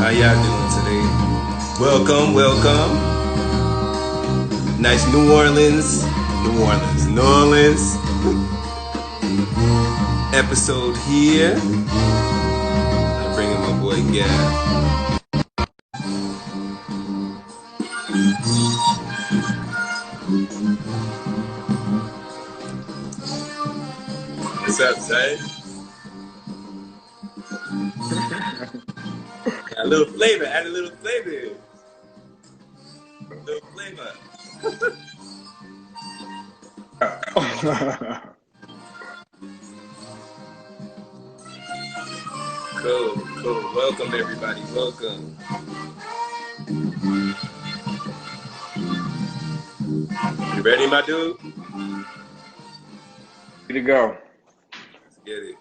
How y'all doing today? Welcome, welcome. Nice New Orleans episode here. I'm bringing my boy Gab. What's up, son? Got a little flavor, add a little flavor. A little flavor. Cool. Welcome, everybody. Welcome. You ready, my dude? Ready to go. Let's get it.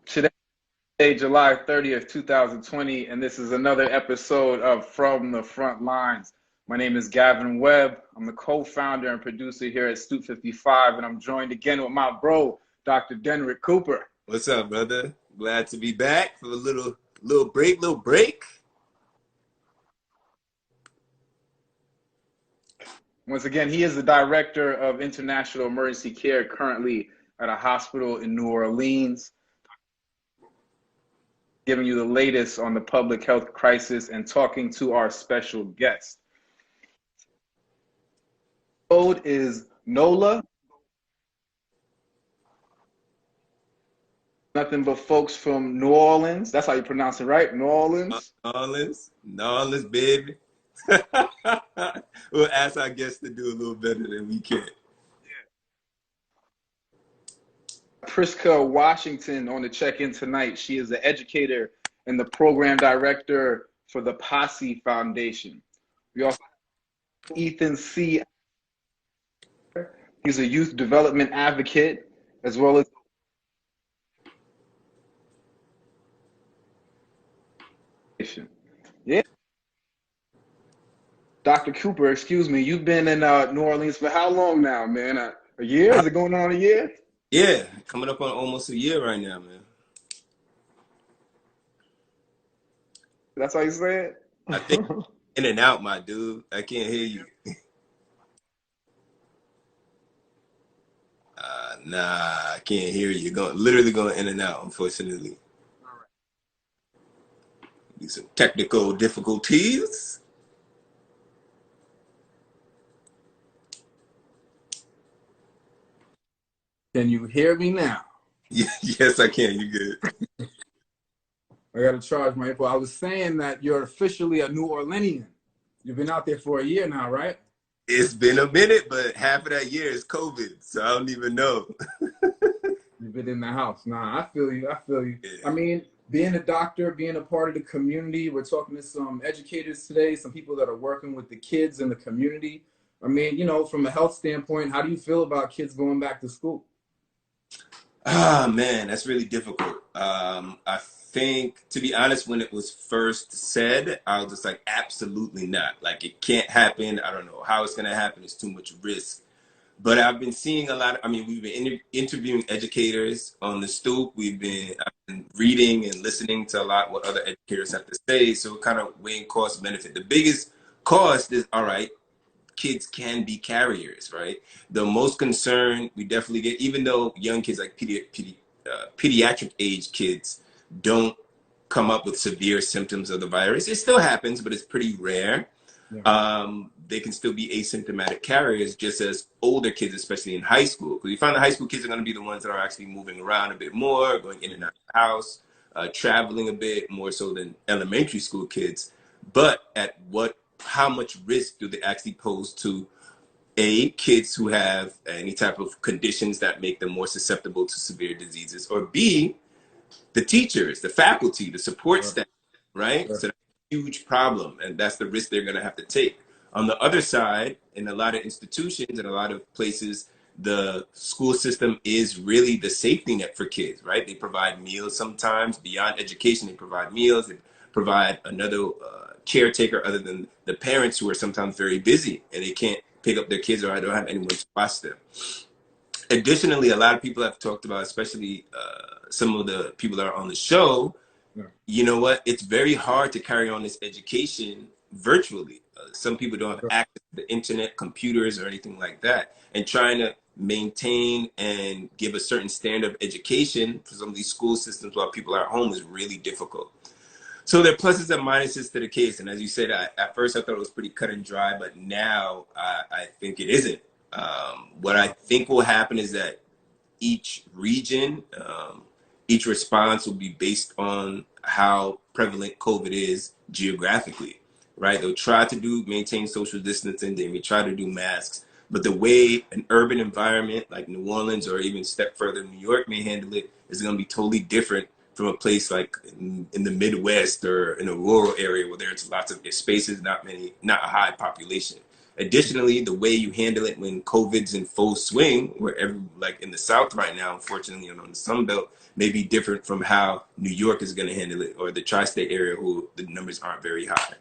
Today, July 30th, 2020, and this is another episode of From the Front Lines. My name is Gavin Webb. I'm the co-founder and producer here at STOOP55, and I'm joined again with my bro, Dr. Denrick Cooper. What's up, brother? Glad to be back for a little break. Once again, he is the director of international emergency care currently at a hospital in New Orleans, giving you the latest on the public health crisis and talking to our special guest. Code is NOLA. Nothing but folks from New Orleans. That's how you pronounce it, right? New Orleans? New Orleans, baby. We'll ask our guests to do a little better than we can. Priska Washington on the check-in tonight. She is the educator and the program director for the Posse Foundation. We also have Ethan C. He's a youth development advocate, as well as yeah. Dr. Cooper, excuse me, you've been in New Orleans for how long now, man? A year? Is it going on a year? Yeah, coming up on almost a year right now, man. That's how you say it? I think in and out, my dude. I can't hear you. Nah, I can't hear you. Literally going in and out, unfortunately. Some technical difficulties. Can you hear me now? Yes, I can. You good. I got to charge my info. I was saying that you're officially a New Orleanian. You've been out there for a year now, right? It's been a minute, but half of that year is COVID, so I don't even know. You've been in the house. Nah, I feel you. Yeah. I mean, being a doctor, being a part of the community, we're talking to some educators today, some people that are working with the kids in the community. I mean, you know, from a health standpoint, how do you feel about kids going back to school? Man, that's really difficult. I think, to be honest, when it was first said, I was just like, absolutely not. Like, it can't happen. I don't know how it's going to happen. It's too much risk. But I've been seeing a lot of, we've been interviewing educators on the Stoop. I've been reading and listening to a lot what other educators have to say. So kind of weighing cost benefit. The biggest cost is, all right, kids can be carriers, right? The most concern we definitely get, even though young kids like pediatric age kids don't come up with severe symptoms of the virus. It still happens, but it's pretty rare. Yeah. They can still be asymptomatic carriers, just as older kids, especially in high school. Because you find the high school kids are going to be the ones that are actually moving around a bit more, going in and out of the house, traveling a bit more so than elementary school kids. But how much risk do they actually pose to kids who have any type of conditions that make them more susceptible to severe diseases, or B, the teachers, the faculty, the support staff, right? So that's a huge problem, and that's the risk they're going to have to take. On the other side, in a lot of institutions and a lot of places, the school system is really the safety net for kids, right? They provide meals sometimes. Beyond education, they provide meals. They provide another caretaker other than the parents, who are sometimes very busy and they can't pick up their kids or I don't have anyone to watch them. Additionally, a lot of people have talked about, especially some of the people that are on the show, you know what? It's very hard to carry on this education virtually. Some people don't have access to the internet, computers, or anything like that. And trying to maintain and give a certain standard of education for some of these school systems while people are at home is really difficult. So there are pluses and minuses to the case. And as you said, at first I thought it was pretty cut and dry, but now I think it isn't. What I think will happen is that each region, each response will be based on how prevalent COVID is geographically, right? They'll try to maintain social distancing, they may try to do masks, but the way an urban environment like New Orleans or even a step further New York may handle it is going to be totally different from a place like in the Midwest or in a rural area where there's lots of spaces, not a high population. Additionally, the way you handle it when COVID's in full swing, like in the South right now, unfortunately, and on the Sun Belt, may be different from how New York is going to handle it, or the tri-state area, who the numbers aren't very high.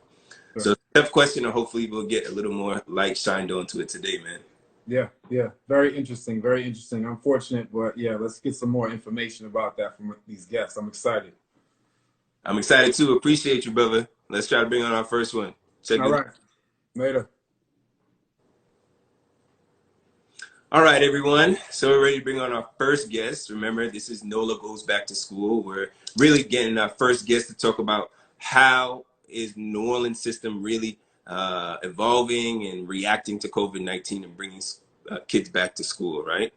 Sure. So, tough question, and hopefully we'll get a little more light shined onto it today, man. Yeah, very interesting, very interesting. Unfortunate, but yeah, let's get some more information about that from these guests. I'm excited. I'm excited too. Appreciate you, brother. Let's try to bring on our first one. All right, later. All right, everyone. So we're ready to bring on our first guest. Remember, this is NOLA Goes Back to School. We're really getting our first guest to talk about how is New Orleans system really evolving and reacting to COVID-19 and bringing kids back to school, right?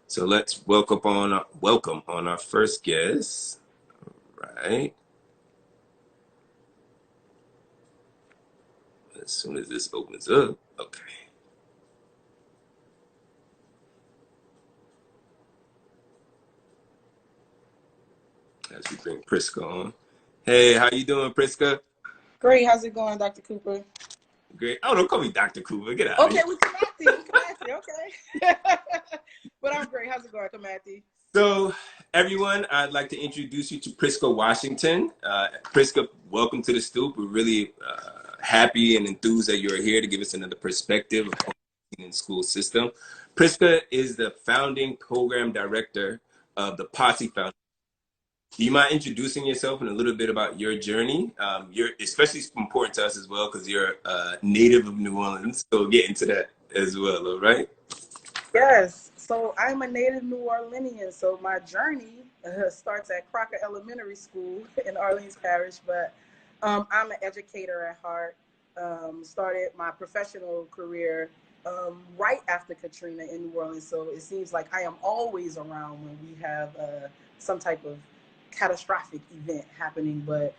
So let's welcome on our first guest. All right. As soon as this opens up, okay. As we bring Priska on. Hey, how you doing, Priska? Great. How's it going, Dr. Cooper? Great. Oh, don't call me Dr. Cooper. Get out. Okay, we Kamati. Okay. But I'm great. How's it going, Kamati? So, everyone, I'd like to introduce you to Priska Washington. Priska, welcome to the Stoop. We're really happy and enthused that you're here to give us another perspective of the school system. Priska is the founding program director of the Posse Foundation. Do you mind introducing yourself and a little bit about your journey? You're especially important to us as well because you're a native of New Orleans. So we'll get into that as well, all right? Yes. So I'm a native New Orleanian. So my journey starts at Crocker Elementary School in Orleans Parish, but I'm an educator at heart. Started my professional career right after Katrina in New Orleans. So it seems like I am always around when we have some type of catastrophic event happening, but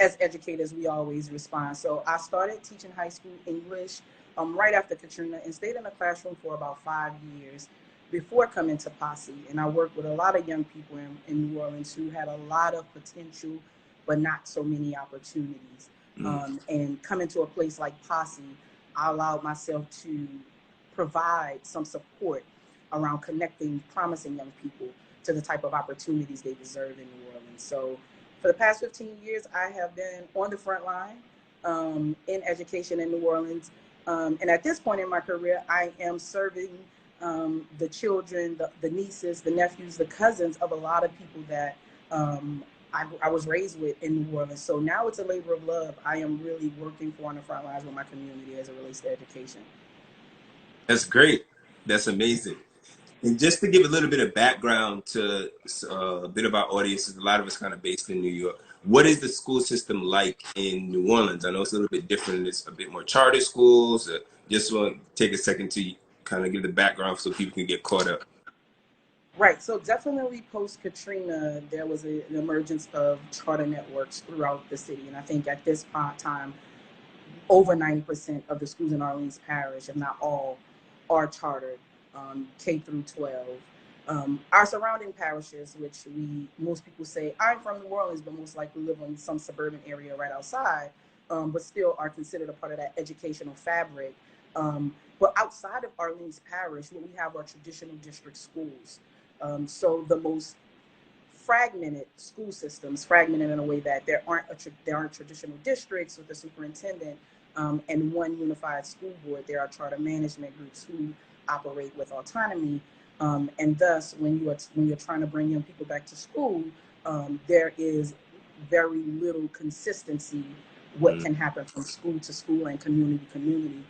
as educators, we always respond. So I started teaching high school English right after Katrina and stayed in the classroom for about 5 years before coming to Posse. And I worked with a lot of young people in New Orleans who had a lot of potential, but not so many opportunities. And coming to a place like Posse, I allowed myself to provide some support around connecting promising young people to the type of opportunities they deserve in New Orleans. So for the past 15 years, I have been on the front line in education in New Orleans. And at this point in my career, I am serving the children, the nieces, the nephews, the cousins of a lot of people that I was raised with in New Orleans. So now it's a labor of love. I am really working on the front lines with my community as it relates to education. That's great. That's amazing. And just to give a little bit of background to a bit of our audience, a lot of us kind of based in New York. What is the school system like in New Orleans? I know it's a little bit different. It's a bit more charter schools. Just want to take a second to kind of give the background so people can get caught up. Right. So definitely post-Katrina, there was an emergence of charter networks throughout the city. And I think at this time, over 90% of the schools in Orleans Parish, if not all, are chartered. K through 12. Our surrounding parishes, which most people say, I'm from New Orleans, but most likely live in some suburban area right outside, but still are considered a part of that educational fabric. But outside of Orleans Parish, what we have are traditional district schools. So the most fragmented school systems, fragmented in a way that there aren't traditional districts with a superintendent and one unified school board. There are charter management groups who operate with autonomy, and thus when you're trying to bring young people back to school, there very little consistency what can happen from school to school and community to community.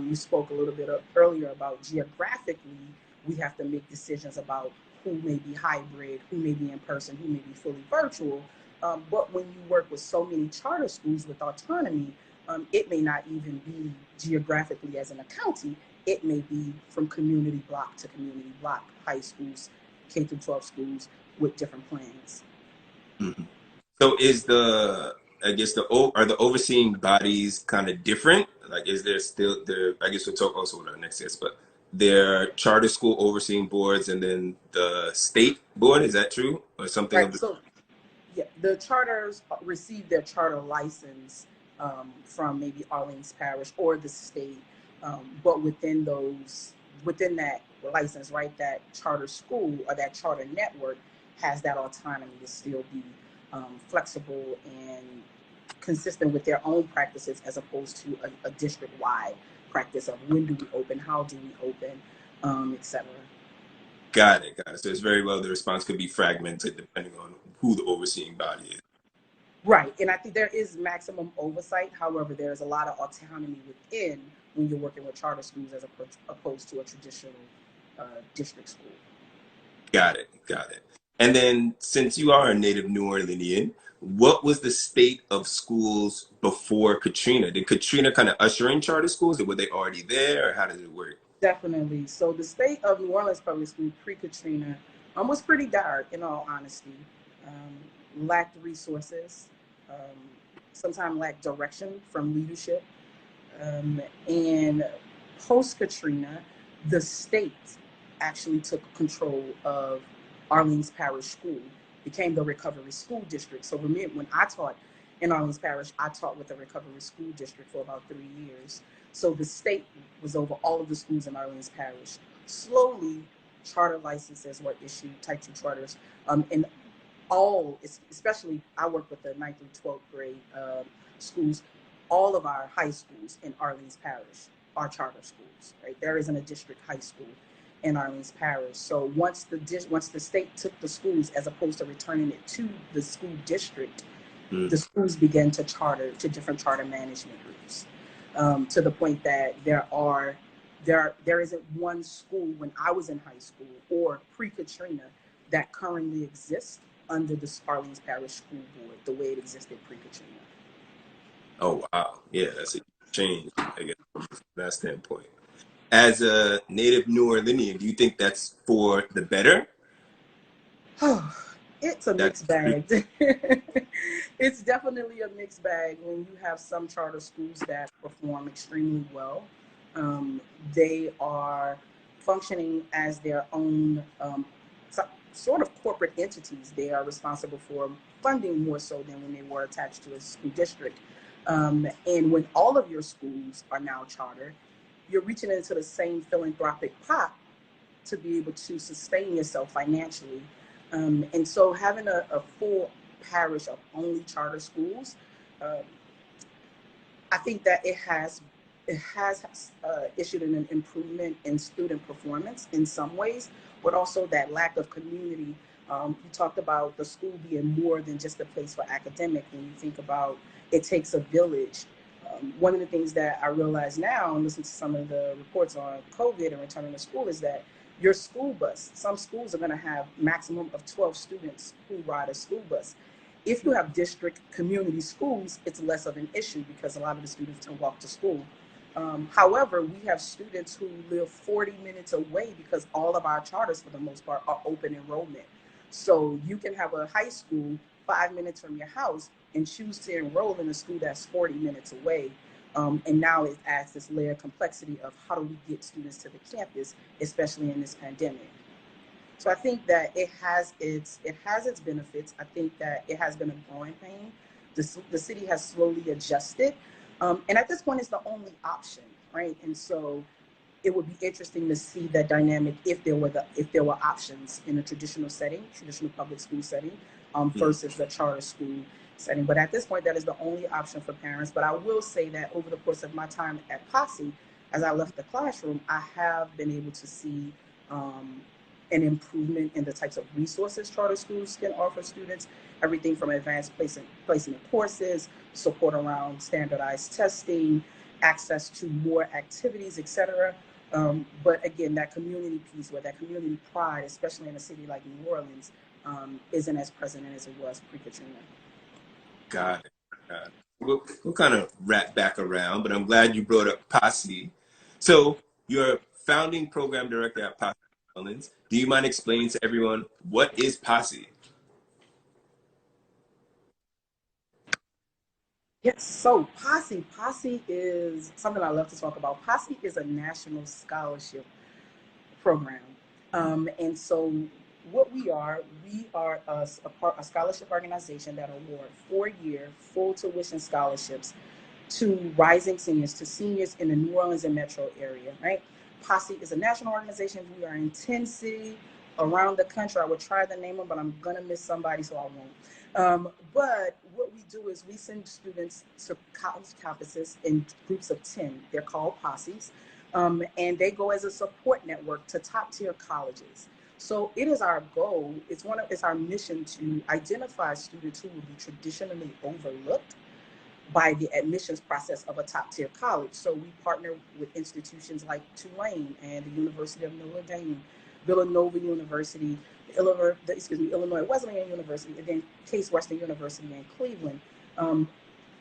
You spoke a little bit earlier about geographically, we have to make decisions about who may be hybrid, who may be in person, who may be fully virtual. But when you work with so many charter schools with autonomy, it may not even be geographically as in a county. It may be from community block to community block, high schools, K through 12 schools with different plans. Mhm. So is I guess are the overseeing bodies kind of different? Like, is there still I guess we'll talk also with our next guest, but there charter school overseeing boards and then the state board, is that true? Or something of Right. the So yeah, the charters receive their charter license from maybe Orleans Parish or the state, but within that license, right, that charter school or that charter network has that autonomy to still be flexible and consistent with their own practices as opposed to a district-wide practice of when do we open, how do we open, etc. Got it, got it. So it's very well the response could be fragmented depending on who the overseeing body is. Right, and I think there is maximum oversight. However, there's a lot of autonomy within when you're working with charter schools as opposed to a traditional district school. Got it, got it. And then since you are a native New Orleanian, what was the state of schools before Katrina? Did Katrina kind of usher in charter schools, or were they already there, or how did it work? Definitely. So the state of New Orleans public school pre-Katrina was pretty dire, in all honesty. Lacked resources, um, sometimes lacked direction from leadership. And post-Katrina, the state actually took control of Orleans Parish School, became the Recovery School District. So remember, when I taught in Orleans Parish, I taught with the Recovery School District for about 3 years. So the state was over all of the schools in Orleans Parish. Slowly, charter licenses were issued, type 2 charters, and all, especially I work with the 9th through 12th grade schools, all of our high schools in Orleans Parish are charter schools, right? There isn't a district high school in Orleans Parish. So once the state took the schools, as opposed to returning it to the school district, the schools began to charter to different charter management groups, to the point that there isn't one school when I was in high school or pre-Katrina that currently exists under the Orleans Parish School Board the way it existed pre-Katrina. Oh, wow. Yeah, that's a change, I guess, from that standpoint. As a native New Orleanian, do you think that's for the better? It's a That mixed bag. It's definitely a mixed bag when you have some charter schools that perform extremely well. They are functioning as their own sort of corporate entities. They are responsible for funding more so than when they were attached to a school district. And when all of your schools are now charter, you're reaching into the same philanthropic pot to be able to sustain yourself financially. And so having a full parish of only charter schools, I think that it has issued an improvement in student performance in some ways, but also that lack of community. You talked about the school being more than just a place for academic. When you think about it takes a village. One of the things that I realize now, and listening to some of the reports on COVID and returning to school, is that your school bus, some schools are going to have maximum of 12 students who ride a school bus. If you have district community schools, it's less of an issue because a lot of the students can walk to school. However, we have students who live 40 minutes away because all of our charters, for the most part, are open enrollment. So you can have a high school 5 minutes from your house and choose to enroll in a school that's 40 minutes away. And now it adds this layer of complexity of how do we get students to the campus, especially in this pandemic. So I think that it has its benefits. I think that it has been a growing pain. The city has slowly adjusted, and at this point, it's the only option, right? And so it would be interesting to see that dynamic if there were options in a traditional setting, traditional public school setting, versus the charter school setting. But at this point, that is the only option for parents. But I will say that over the course of my time at Posse, as I left the classroom, I have been able to see an improvement in the types of resources charter schools can offer students, everything from advanced placement courses, support around standardized testing, access to more activities, etc. But again, that community piece, where that community pride, especially in a city like New Orleans, isn't as present as it was pre-Katrina. Got it. Got it. We'll kind of wrap back around, but I'm glad you brought up Posse. So you're founding program director at Posse New Orleans. Do you mind explaining to everyone what is Posse? Yes, so Posse is something I love to talk about. Posse is a national scholarship program. And so what we are a scholarship organization that award 4-year full tuition scholarships to rising seniors, to seniors in the New Orleans and metro area, right? Posse is a national organization. We are in 10 cities around the country. I would try to name them, but I'm gonna miss somebody, so I won't. But what we do is we send students to college campuses in groups of 10. They're called posses. And they go as a support network to top tier colleges. So it is our goal, it's our mission to identify students who will be traditionally overlooked by the admissions process of a top tier college. So we partner with institutions like Tulane and the University of Notre Dame, Villanova University, Illinois Wesleyan University, and then Case Western University in Cleveland.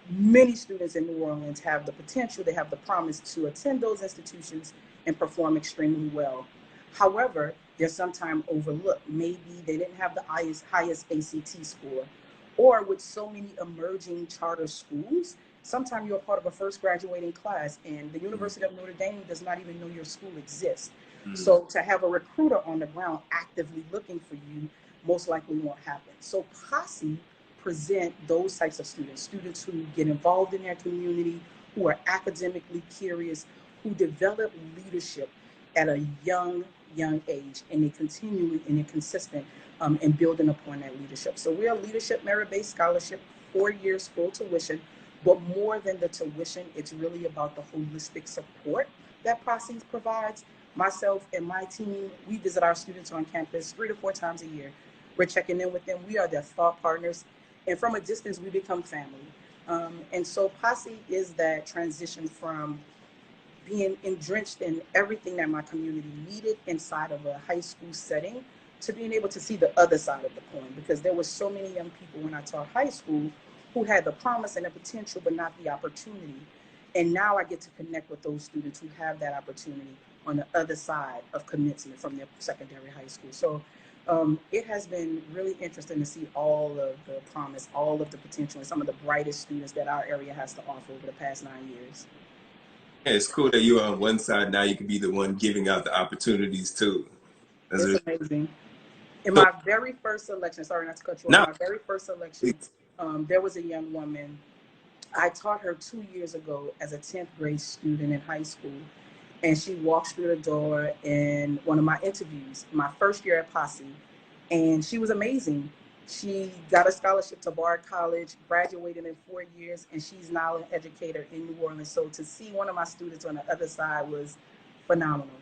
Many students in New Orleans have the potential, they have the promise to attend those institutions and perform extremely well. However, they're sometimes overlooked. Maybe they didn't have the highest ACT score, or with so many emerging charter schools, sometimes you're a part of a first graduating class and the University of Notre Dame does not even know your school exists. So to have a recruiter on the ground actively looking for you most likely won't happen. So Posse present those types of students who get involved in their community, who are academically curious, who develop leadership at a young age, and they continually and they're consistent in building upon that leadership. So we're a leadership merit-based scholarship, 4 years full tuition, but more than the tuition, it's really about the holistic support that Posse provides. Myself and my team, we visit our students on campus 3 to 4 times a year. We're checking in with them. We are their thought partners. And from a distance, we become family. And so Posse is that transition from being drenched in everything that my community needed inside of a high school setting to being able to see the other side of the coin, because there were so many young people when I taught high school who had the promise and the potential, but not the opportunity. And now I get to connect with those students who have that opportunity on the other side of commencement from their secondary high school. So it has been really interesting to see all of the promise, all of the potential, and some of the brightest students that our area has to offer over the past 9 years. Yeah, it's cool that you're on one side. Now you can be the one giving out the opportunities too. That's It's really amazing. In so, my very first selection, sorry not to cut you off, now, my very first selection, there was a young woman. I taught her 2 years ago as a 10th grade student in high school. And she walks through the door in one of my interviews, my first year at Posse. And she was amazing. She got a scholarship to Bard College, graduated in 4 years, and she's now an educator in New Orleans. So to see one of my students on the other side was phenomenal.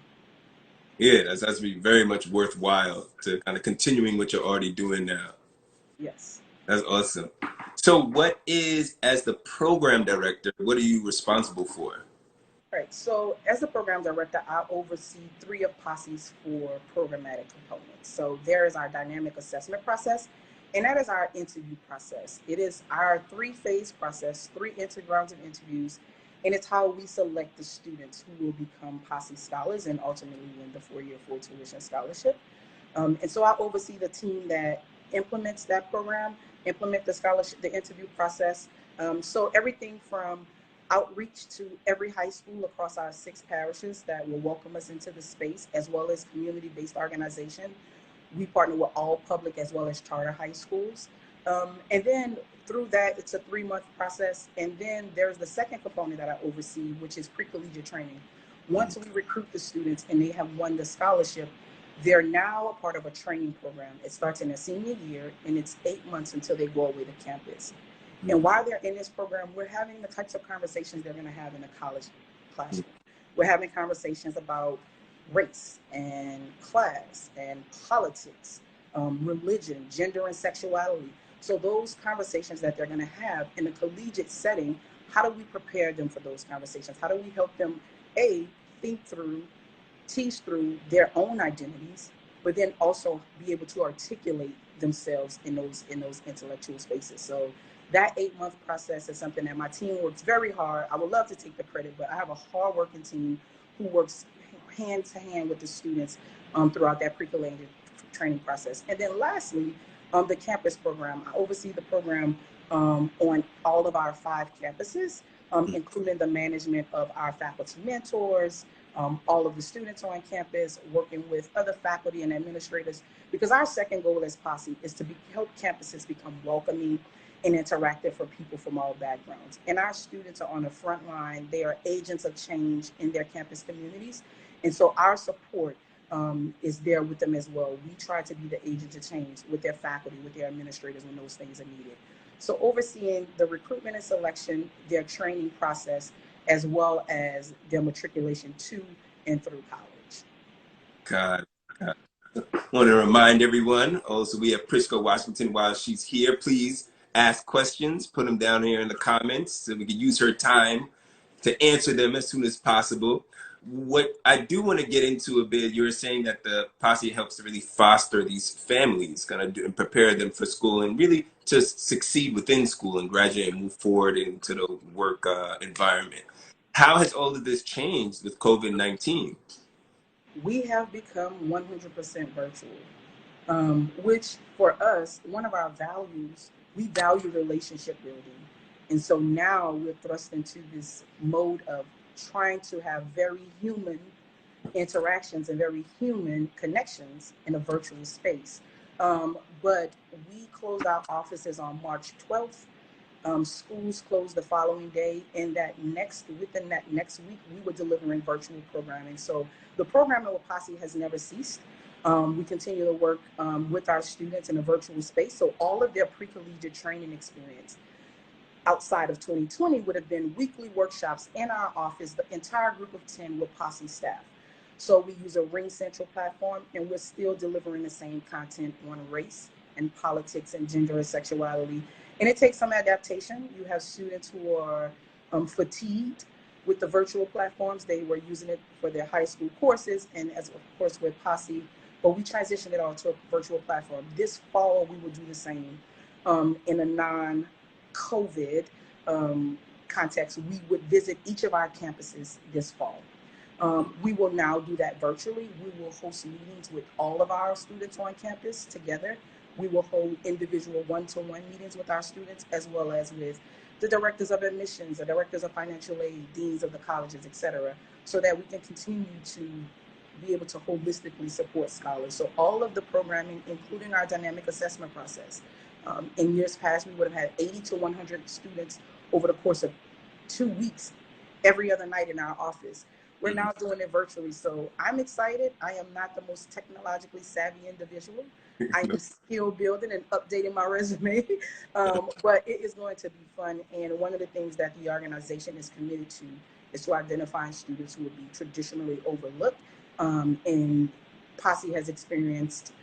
yeah, that's very much worthwhile to kind of continuing what you're already doing now. Yes. That's awesome. So what is, as the program director, what are you responsible for? Right. So as a program director, I oversee 3 of Posse's 4 programmatic components. So there is our dynamic assessment process, and that is our interview process. It is our 3-phase process, 3 rounds of interviews, and it's how we select the students who will become Posse scholars and ultimately win the 4-year full tuition scholarship. And so I oversee the team that implements that program, implement the scholarship, the interview process. So everything from outreach to every high school across our 6 parishes that will welcome us into the space, as well as community-based organization. We partner with all public as well as charter high schools. And then through that, it's a 3-month process. And then there's the second component that I oversee, which is pre-collegiate training. Once we recruit the students and they have won the scholarship, they're now a part of a training program. It starts in their senior year, and it's 8 months until they go away to campus. And while they're in this program, we're having the types of conversations they're going to have in a college classroom. We're having conversations about race and class and politics, religion, gender, and sexuality. So those conversations that they're going to have in a collegiate setting, how do we prepare them for those conversations? How do we help them, A, think through, teach through their own identities, but then also be able to articulate themselves in those intellectual spaces. So that 8-month process is something that my team works very hard. I would love to take the credit, but I have a hard-working team who works hand to hand with the students throughout that pre-collegiate training process. And then lastly, the campus program. I oversee the program on all of our 5 campuses, including the management of our faculty mentors, all of the students on campus, working with other faculty and administrators, because our second goal as Posse is to help campuses become welcoming and interactive for people from all backgrounds. And our students are on the front line. They are agents of change in their campus communities. And so our support is there with them as well. We try to be the agents of change with their faculty, with their administrators when those things are needed. So overseeing the recruitment and selection, their training process, as well as their matriculation to and through college. God. I want to remind everyone, also we have Prisco Washington while she's here. Please ask questions, put them down here in the comments so we can use her time to answer them as soon as possible. What I do want to get into a bit, you were saying that the Posse helps to really foster these families, kind of and prepare them for school and really just succeed within school and graduate and move forward into the work environment. How has all of this changed with COVID-19? We have become 100% virtual, which for us, one of our values, we value relationship building. And so now we're thrust into this mode of trying to have very human interactions and very human connections in a virtual space. But we closed our offices on March 12th. Schools closed the following day, and within that next week, we were delivering virtual programming. So the programming with Posse has never ceased. We continue to work with our students in a virtual space. So all of their pre-collegiate training experience outside of 2020 would have been weekly workshops in our office, the entire group of 10 with Posse staff. So we use a Ring Central platform, and we're still delivering the same content on race and politics and gender and sexuality. And it takes some adaptation. You have students who are fatigued with the virtual platforms. They were using it for their high school courses, and as of course with Posse, but we transitioned it all to a virtual platform. This fall, we will do the same in a non-COVID context. We would visit each of our campuses this fall. We will now do that virtually. We will host meetings with all of our students on campus together. We will hold individual one-to-one meetings with our students, as well as with the directors of admissions, the directors of financial aid, deans of the colleges, et cetera, so that we can continue to be able to holistically support scholars. So all of the programming, including our dynamic assessment process. In years past, we would have had 80 to 100 students over the course of 2 weeks, every other night in our office. We're now doing it virtually. So I'm excited. I am not the most technologically savvy individual. I am still building and updating my resume, but it is going to be fun. And one of the things that the organization is committed to is to identifying students who would be traditionally overlooked. And Posse has experienced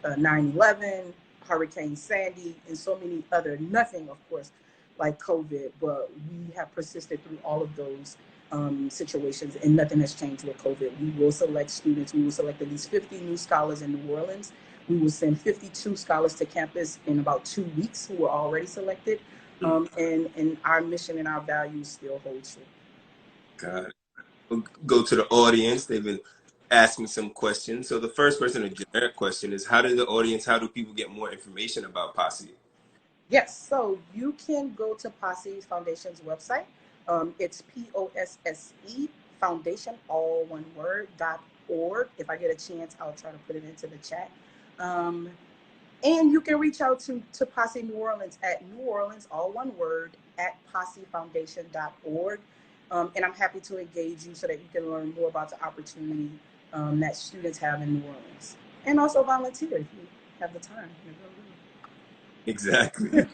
9/11, Hurricane Sandy, and so many other, nothing, of course, like COVID, but we have persisted through all of those situations, and nothing has changed with COVID. We will select students. We will select at least 50 new scholars in New Orleans. We will send 52 scholars to campus in about 2 weeks who are already selected. And our mission and our values still hold true. Got it. We'll go to the audience. They've been asking some questions. So the first person, a generic question, is how do people get more information about Posse? Yes, so you can go to Posse Foundation's website. It's POSSE Foundation, all one word, .org. If I get a chance, I'll try to put it into the chat. And you can reach out to Posse New Orleans at New Orleans, all one word, at possefoundation.org. And I'm happy to engage you so that you can learn more about the opportunity that students have in New Orleans. And also volunteer if you have the time. Exactly.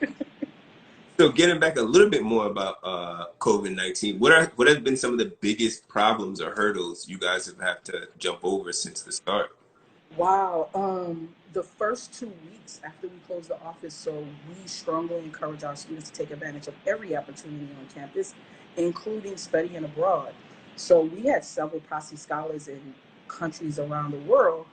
So getting back a little bit more about COVID-19, what have been some of the biggest problems or hurdles you guys have had to jump over since the start? Wow. The first 2 weeks after we closed the office, so we strongly encourage our students to take advantage of every opportunity on campus, including studying abroad. So we had several Posse scholars in countries around the world.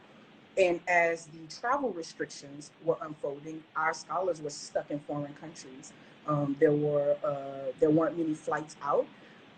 And as the travel restrictions were unfolding, our scholars were stuck in foreign countries. There weren't many flights out.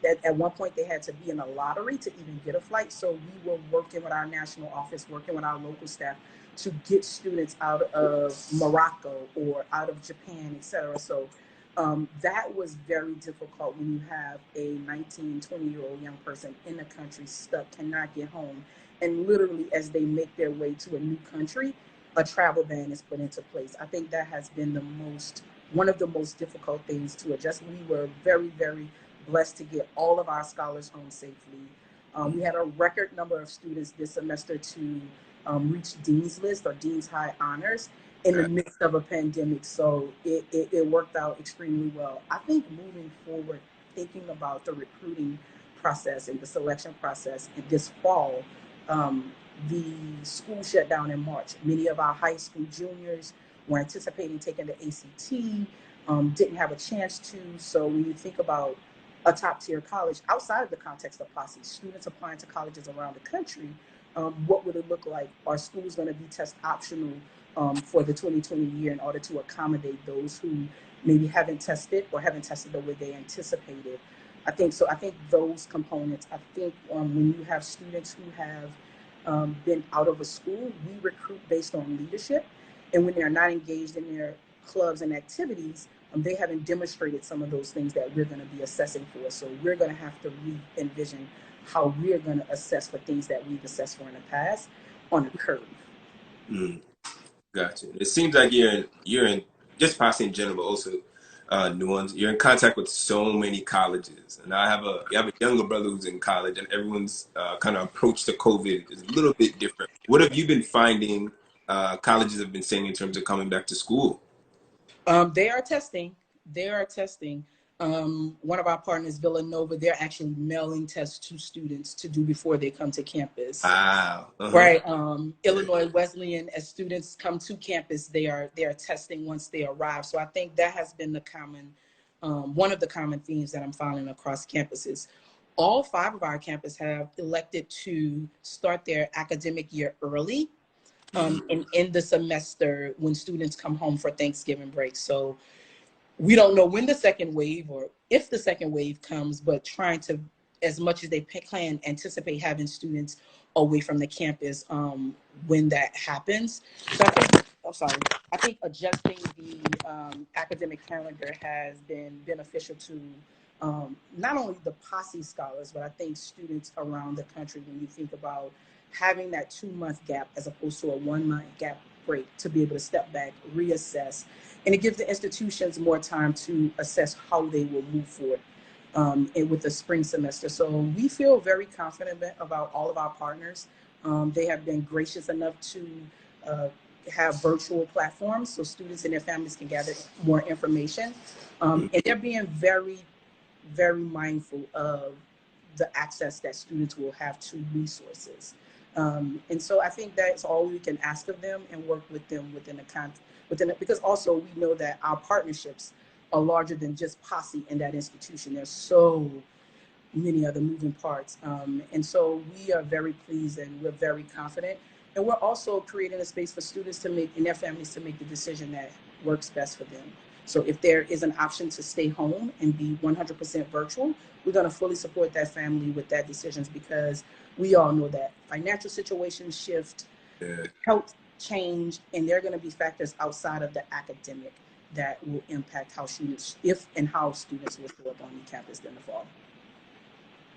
That at one point they had to be in a lottery to even get a flight. So we were working with our national office, working with our local staff to get students out of Morocco or out of Japan, et cetera. So that was very difficult when you have a 19, 20-year-old young person in the country stuck, cannot get home. And literally, as they make their way to a new country, a travel ban is put into place. I think that has been one of the most difficult things to adjust. We were very, very blessed to get all of our scholars home safely. We had a record number of students this semester to reach Dean's List or Dean's High Honors in the midst of a pandemic. So it worked out extremely well. I think moving forward, thinking about the recruiting process and the selection process in this fall, the school shut down in March. Many of our high school juniors were anticipating taking the ACT, didn't have a chance to. So when you think about a top tier college outside of the context of Posse, students applying to colleges around the country, what would it look like? Are schools going to be test optional for the 2020 year in order to accommodate those who maybe haven't tested or haven't tested the way they anticipated? I think so. I think those components. I think when you have students who have been out of a school, we recruit based on leadership, and when they're not engaged in their clubs and activities, they haven't demonstrated some of those things that we're going to be assessing for. So we're going to have to re-envision how we're going to assess for things that we've assessed for in the past on a curve. Gotcha. It seems like you're in just Posse in general, but also New Orleans. You're in contact with so many colleges, and you have a younger brother who's in college, and everyone's kind of approach to COVID is a little bit different. What have you been finding colleges have been saying in terms of coming back to school? They are testing. They are testing. One of our partners, Villanova, they're actually mailing tests to students to do before they come to campus. Wow. Right. Illinois Wesleyan, as students come to campus, they are testing once they arrive. So I think that has been the one of the common themes that I'm finding across campuses. All 5 of our campuses have elected to start their academic year early and end the semester when students come home for Thanksgiving break. So we don't know when the second wave or if the second wave comes, but trying to, as much as they can, anticipate having students away from the campus when that happens. So I think adjusting the academic calendar has been beneficial to not only the Posse scholars, but I think students around the country when you think about having that 2-month gap as opposed to a 1-month gap break to be able to step back, reassess, and it gives the institutions more time to assess how they will move forward with the spring semester. So we feel very confident about all of our partners. They have been gracious enough to have virtual platforms so students and their families can gather more information. And they're being very, very mindful of the access that students will have to resources. And so I think that's all we can ask of them and work with them within because also we know that our partnerships are larger than just Posse in that institution. There's so many other moving parts. And so we are very pleased and we're very confident. And we're also creating a space for students to make and their families to make the decision that works best for them. So if there is an option to stay home and be 100% virtual, we're going to fully support that family with that decisions because we all know that financial situations shift, health change, and there are going to be factors outside of the academic that will impact how students, if and how students will show up on the campus in the fall.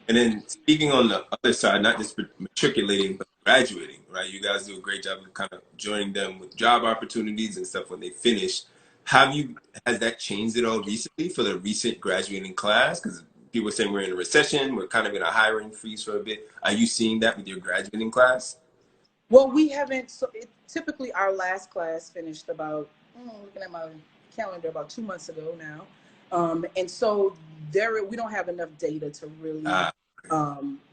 And then speaking on the other side, not just matriculating, but graduating, right? You guys do a great job of kind of joining them with job opportunities and stuff when they finish. Has that changed at all recently for the recent graduating class? Because people are saying we're in a recession, we're kind of in a hiring freeze for a bit. Are you seeing that with your graduating class? Well, we haven't. So typically our last class finished about, looking at my calendar, about 2 months ago now. And so we don't have enough data to really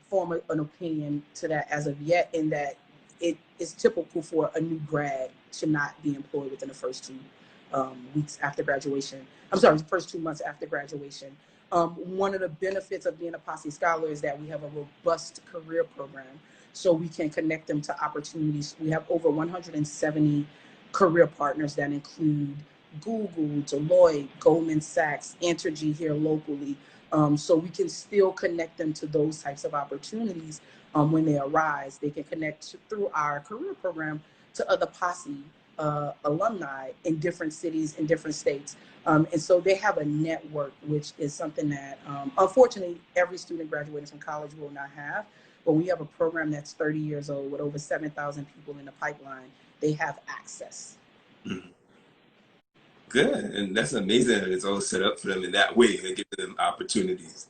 form an opinion to that as of yet, in that it is typical for a new grad to not be employed within the first 2 weeks after graduation. I'm sorry, the first 2 months after graduation. One of the benefits of being a Posse Scholar is that we have a robust career program, so we can connect them to opportunities. We have over 170 career partners that include Google, Deloitte, Goldman Sachs, Entergy here locally. So we can still connect them to those types of opportunities when they arise. They can connect through our career program to other Posse alumni in different cities, in different states. And so they have a network, which is something that, unfortunately, every student graduating from college will not have. But we have a program that's 30 years old with over 7,000 people in the pipeline. They have access. Mm-hmm. Good. And that's amazing that it's all set up for them in that way and give them opportunities.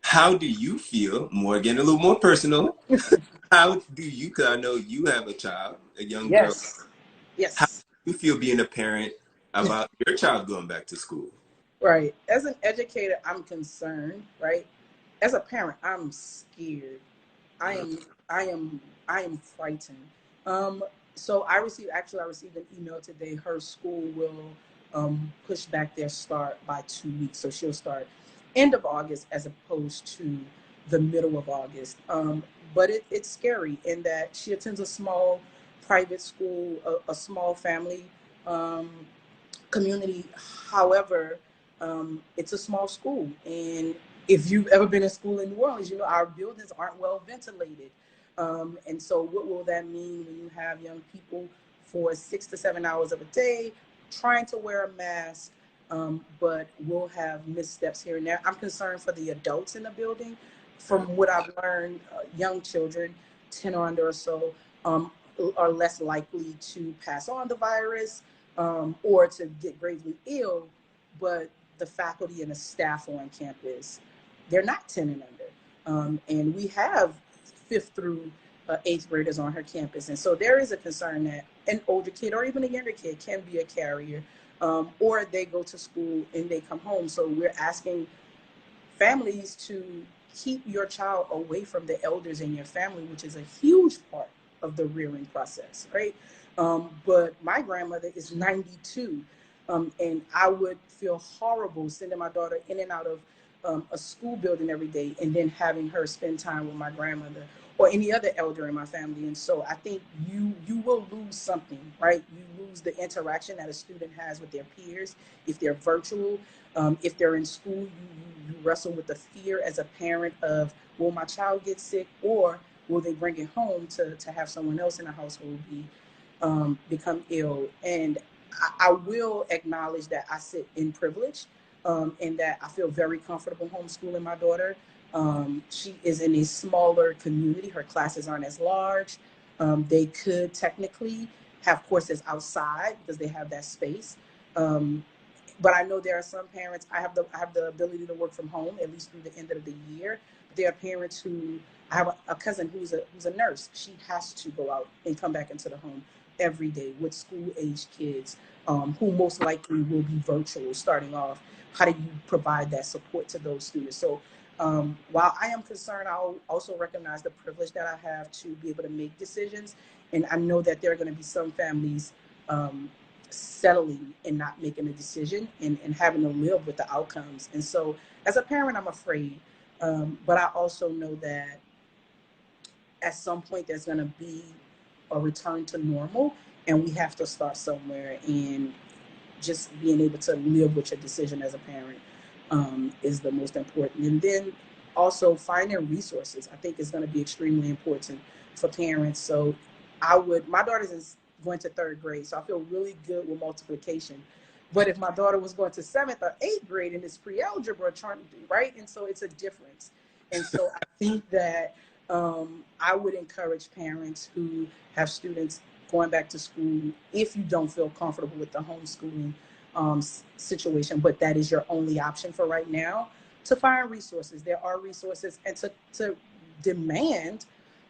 How do you feel, more again, a little more personal, how do you, because I know you have a child, a young girl. Yes. How do you feel being a parent about your child going back to school? Right. As an educator, I'm concerned, right? As a parent, I'm scared. I am frightened. So I received an email today. Her school will push back their start by 2 weeks. So she'll start end of August as opposed to the middle of August. But it's scary in that she attends a small private school, a small family community. However, it's a small school, and if you've ever been in school in New Orleans, you know our buildings aren't well ventilated. And so what will that mean when you have young people for 6 to 7 hours of a day trying to wear a mask, but we'll have missteps here and there? I'm concerned for the adults in the building. From what I've learned, young children, 10 or under or so, are less likely to pass on the virus or to get gravely ill, but the faculty and the staff on campus, they're not 10 and under. And we have 5th through 8th graders on her campus. And so there is a concern that an older kid or even a younger kid can be a carrier, or they go to school and they come home. So we're asking families to keep your child away from the elders in your family, which is a huge part of the rearing process, right? But my grandmother is 92, and I would feel horrible sending my daughter in and out of a school building every day and then having her spend time with my grandmother or any other elder in my family. And so I think you will lose something, right? You lose the interaction that a student has with their peers if they're virtual. If they're in school, you wrestle with the fear as a parent of, will my child get sick, or will they bring it home to have someone else in the household become ill? And I will acknowledge that I sit in privilege, and that I feel very comfortable homeschooling my daughter. She is in a smaller community. Her classes aren't as large. They could technically have courses outside because they have that space. But I know there are some parents, I have the ability to work from home at least through the end of the year. But there are parents who, I have a cousin who's a nurse. She has to go out and come back into the home every day with school-age kids, who most likely will be virtual starting off. How do you provide that support to those students? So while I am concerned, I'll also recognize the privilege that I have to be able to make decisions. And I know that there are going to be some families settling and not making a decision and having to live with the outcomes. And so as a parent, I'm afraid. But I also know that at some point there's going to be a return to normal, and we have to start somewhere. And just being able to live with your decision as a parent is the most important. And then also finding resources, I think, is going to be extremely important for parents. So my daughter's going to 3rd grade, so I feel really good with multiplication. But if my daughter was going to 7th or 8th grade and it's pre-algebra, right? And so it's a difference. And so I think that I would encourage parents who have students going back to school, if you don't feel comfortable with the homeschooling situation, but that is your only option for right now, to find resources. There are resources, and to demand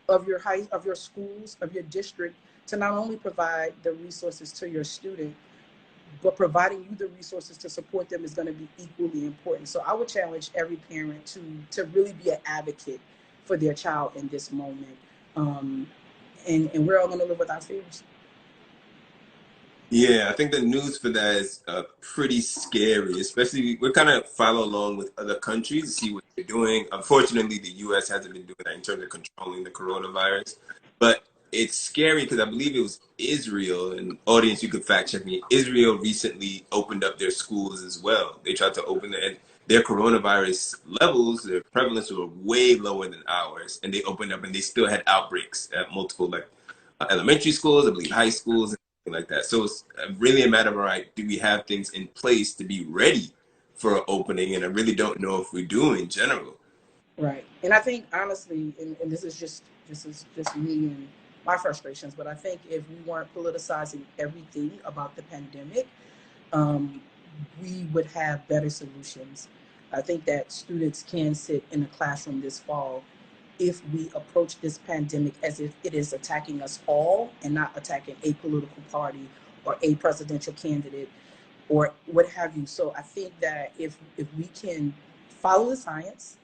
of your schools, of your district, to not only provide the resources to your student, but providing you the resources to support them is going to be equally important. So I would challenge every parent to really be an advocate for their child in this moment. And we're all going to live with our fears. Yeah, I think the news for that is pretty scary, especially we're kind of follow along with other countries to see what they're doing. Unfortunately, the US hasn't been doing that in terms of controlling the coronavirus. But it's scary because I believe it was Israel, and audience, you could fact check me. Israel recently opened up their schools as well. They tried to open and their coronavirus levels, their prevalence were way lower than ours, and they opened up and they still had outbreaks at multiple like elementary schools, I believe high schools, like that. So it's really a matter of, all right, do we have things in place to be ready for an opening? And I really don't know if we do in general. Right. And I think honestly, and this is just me and my frustrations, but I think if we weren't politicizing everything about the pandemic, we would have better solutions. I think that students can sit in a classroom this fall if we approach this pandemic as if it is attacking us all and not attacking a political party or a presidential candidate or what have you. So I think that if we can follow the science,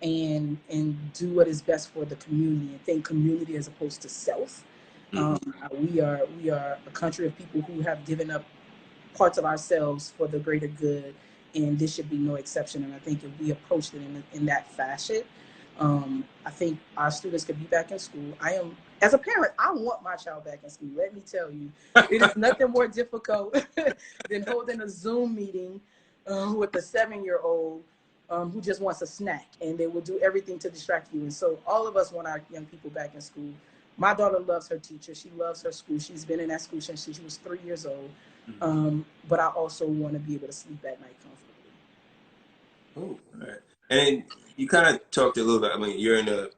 and do what is best for the community and think community as opposed to self. We are a country of people who have given up parts of ourselves for the greater good, and this should be no exception. And I think if we approached it in that fashion, I think our students could be back in school. As a parent, I want my child back in school. Let me tell you, it is nothing more difficult than holding a Zoom meeting with a 7-year-old who just wants a snack, and they will do everything to distract you. And so all of us want our young people back in school. My daughter loves her teacher. She loves her school. She's been in that school since she was 3 years old. But I also want to be able to sleep at night comfortably. Oh, all right. And you kind of talked a little bit, I mean, you're in a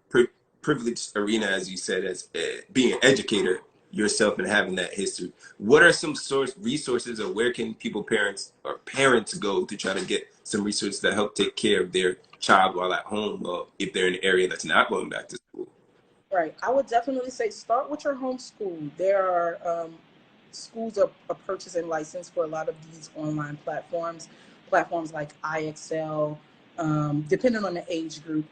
privileged arena, as you said, as being an educator yourself and having that history. What are some resources, or where can parents go to try to get some resources that help take care of their child while at home, if they're in an area that's not going back to school? Right. I would definitely say start with your home school. There are schools are purchasing license for a lot of these online platforms like IXL, depending on the age group.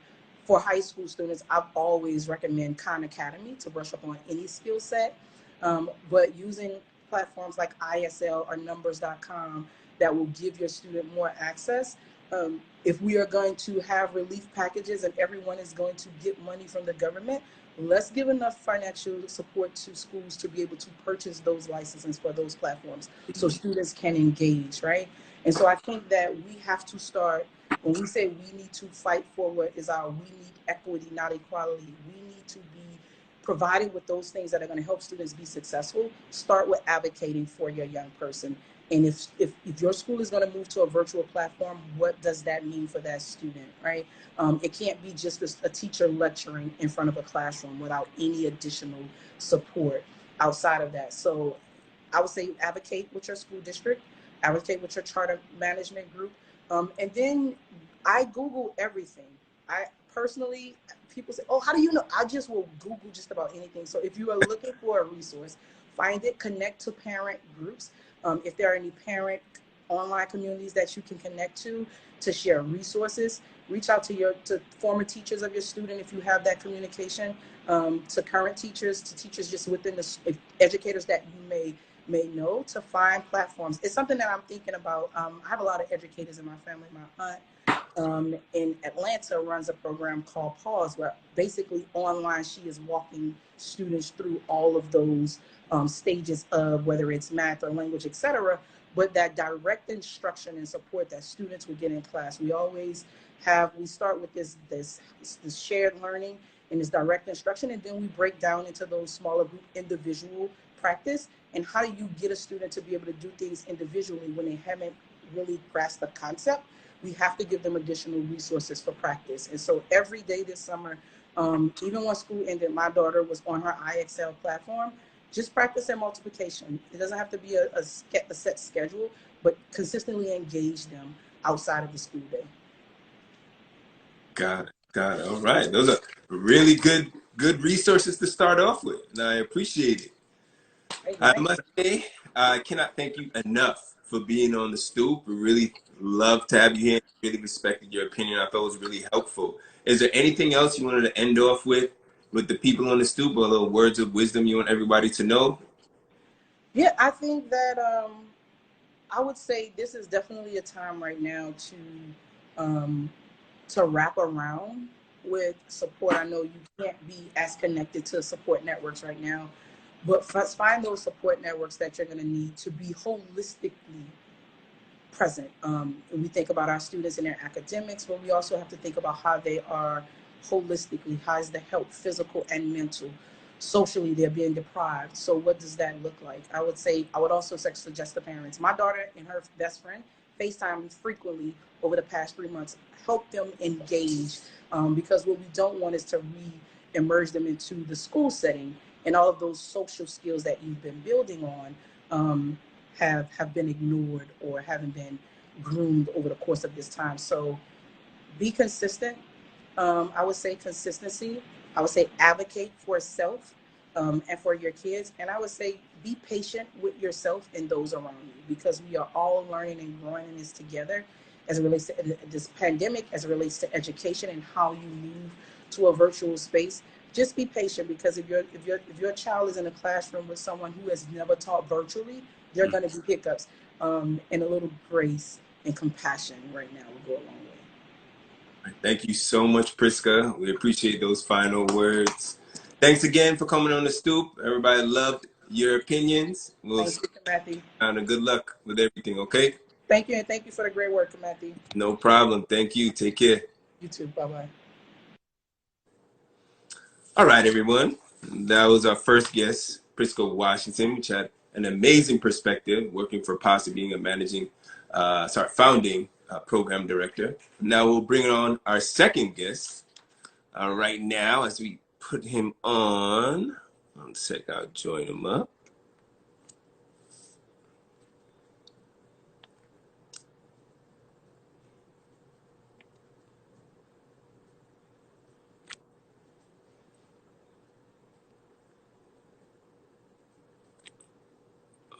For high school students, I've always recommend Khan Academy to brush up on any skill set. But using platforms like ISL or numbers.com that will give your student more access. If we are going to have relief packages and everyone is going to get money from the government, let's give enough financial support to schools to be able to purchase those licenses for those platforms so students can engage, right? And so I think that we have to start, when we say we need to fight for what is we need equity, not equality. We need to be provided with those things that are going to help students be successful. Start with advocating for your young person. And if your school is going to move to a virtual platform, what does that mean for that student, right? It can't be just a teacher lecturing in front of a classroom without any additional support outside of that. So I would say advocate with your school district, advocate with your charter management group. And then I Google everything. I personally, people say, oh, how do you know? I just will Google just about anything. So if you are looking for a resource, find it, connect to parent groups. If there are any parent online communities that you can connect to share resources, reach out to former teachers of your student if you have that communication, to current teachers, to teachers just within the educators that you may know, to find platforms. It's something that I'm thinking about. I have a lot of educators in my family. My aunt in Atlanta runs a program called Pause, where basically online she is walking students through all of those stages of whether it's math or language, etc. But that direct instruction and support that students would get in class. We start with this shared learning and this direct instruction, and then we break down into those smaller group individual practice. And how do you get a student to be able to do things individually when they haven't really grasped the concept? We have to give them additional resources for practice. And so every day this summer, even when school ended, my daughter was on her IXL platform, just practicing multiplication. It doesn't have to be a set schedule, but consistently engage them outside of the school day. Got it. All right. Those are really good resources to start off with, and I appreciate it. Hey, I must say, I cannot thank you enough for being on the Stoop. We really love to have you here. Really respected your opinion. I thought it was really helpful. Is there anything else you wanted to end off with the people on the Stoop, or little words of wisdom you want everybody to know? Yeah, I think that I would say this is definitely a time right now to wrap around with support. I know you can't be as connected to support networks right now, but find those support networks that you're going to need to be holistically present. We think about our students and their academics, but we also have to think about how they are holistically. How is the health, physical and mental? Socially, they're being deprived. So what does that look like? I would also suggest to parents. My daughter and her best friend FaceTime frequently over the past 3 months. Help them engage, because what we don't want is to re-emerge them into the school setting, and all of those social skills that you've been building on have been ignored or haven't been groomed over the course of this time. So be consistent. I would say consistency. I would say advocate for self and for your kids. And I would say be patient with yourself and those around you, because we are all learning and growing in this together as it relates to this pandemic, as it relates to education and how you move to a virtual space. Just be patient, because if your child is in a classroom with someone who has never taught virtually, there are going to be hiccups, and a little grace and compassion right now will go a long way. Thank you so much, Priska. We appreciate those final words. Thanks again for coming on the Stoop. Everybody loved your opinions. We'll Thank you, Matthew. And good luck with everything, okay? Thank you, and thank you for the great work, Matthew. No problem. Thank you. Take care. You too. Bye-bye. All right, everyone. That was our first guest, Priska Washington, which had an amazing perspective working for Posse, being a founding program director. Now we'll bring on our second guest right now as we put him on. 1 sec, I'll join him up.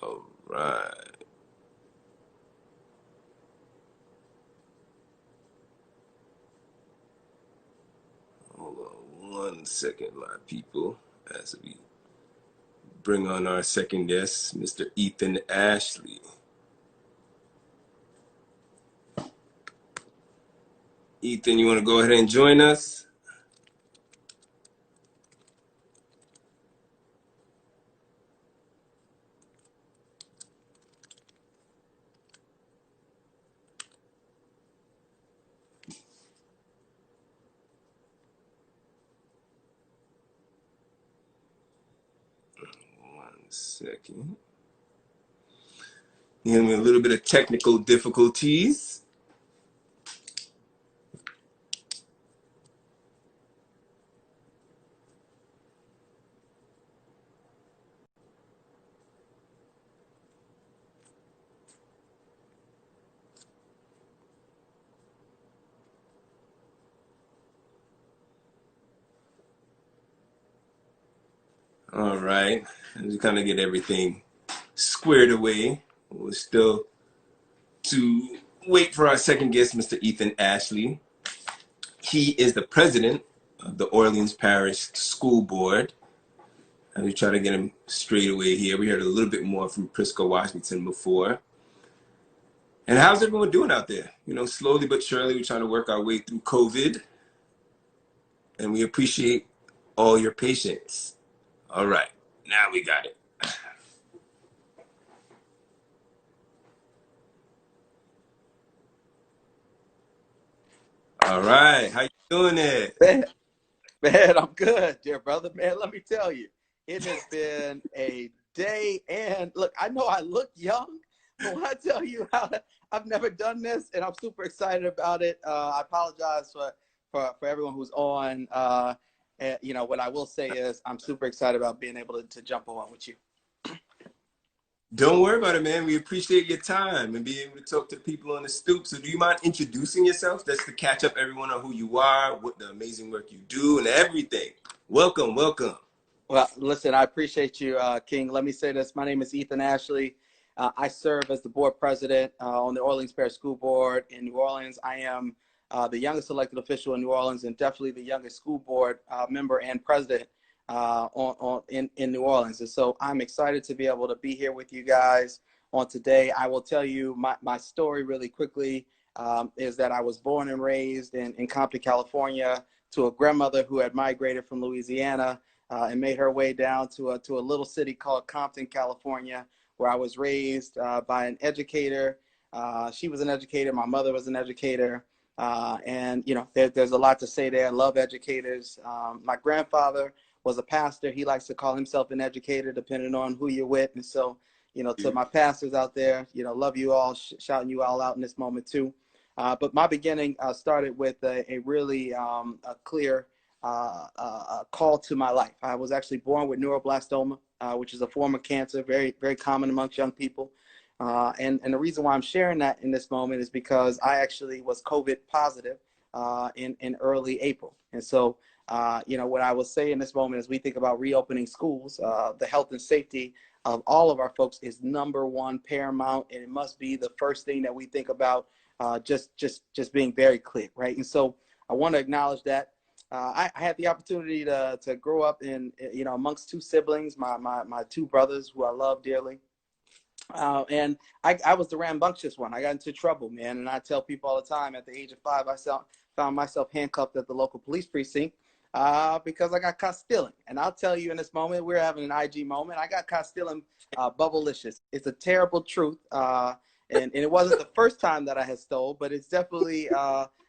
All right. Hold on 1 second, my people, as we bring on our second guest, Mr. Ethan Ashley. Ethan, you want to go ahead and join us? Second. Having a little bit of technical difficulties. All right, as we kind of get everything squared away, we're still to wait for our second guest, Mr. Ethan Ashley. He is the president of the Orleans Parish School Board. And we try to get him straight away here. We heard a little bit more from Priska Washington before. And how's everyone doing out there? You know, slowly but surely, we're trying to work our way through COVID. And we appreciate all your patience. All right, now we got it. All right, how you doing it? Man, I'm good, dear brother. Man, let me tell you, it has been a day. And look, I know I look young, but when I tell you how I've never done this, and I'm super excited about it. I apologize for everyone who's on. You know, what I will say is I'm super excited about being able to jump on with you. Don't worry about it, man. We appreciate your time and being able to talk to people on the Stoop. So do you mind introducing yourself? That's to catch up everyone on who you are, what the amazing work you do, and everything. Welcome, welcome. Well, listen, I appreciate you, King. Let me say this. My name is Ethan Ashley, I serve as the board president on the Orleans Parish School Board in New Orleans. I am the youngest elected official in New Orleans and definitely the youngest school board member and president in New Orleans. And so I'm excited to be able to be here with you guys on today. I will tell you my story really quickly. Is that I was born and raised in Compton, California, to a grandmother who had migrated from Louisiana and made her way down to a little city called Compton, California, where I was raised by an educator. She was an educator. My mother was an educator. And, you know, there's a lot to say there. I love educators. My grandfather was a pastor. He likes to call himself an educator, depending on who you're with. And so, you know, to my pastors out there, you know, love you all, shouting you all out in this moment too. But my beginning started with a really a clear call to my life. I was actually born with neuroblastoma, which is a form of cancer, very, very common amongst young people. And the reason why I'm sharing that in this moment is because I actually was COVID positive in early April. And so, you know, what I will say in this moment as we think about reopening schools, the health and safety of all of our folks is #1 paramount, and it must be the first thing that we think about. Just being very clear, right? And so I want to acknowledge that I had the opportunity to grow up in, you know, amongst two siblings, my two brothers who I love dearly. And I was the rambunctious one. I got into trouble, man. And I tell people all the time, at the age of 5, I found myself handcuffed at the local police precinct because I got caught stealing. And I'll tell you in this moment, we're having an IG moment. I got caught stealing Bubblicious. It's a terrible truth. And it wasn't the first time that I had stole, but it's definitely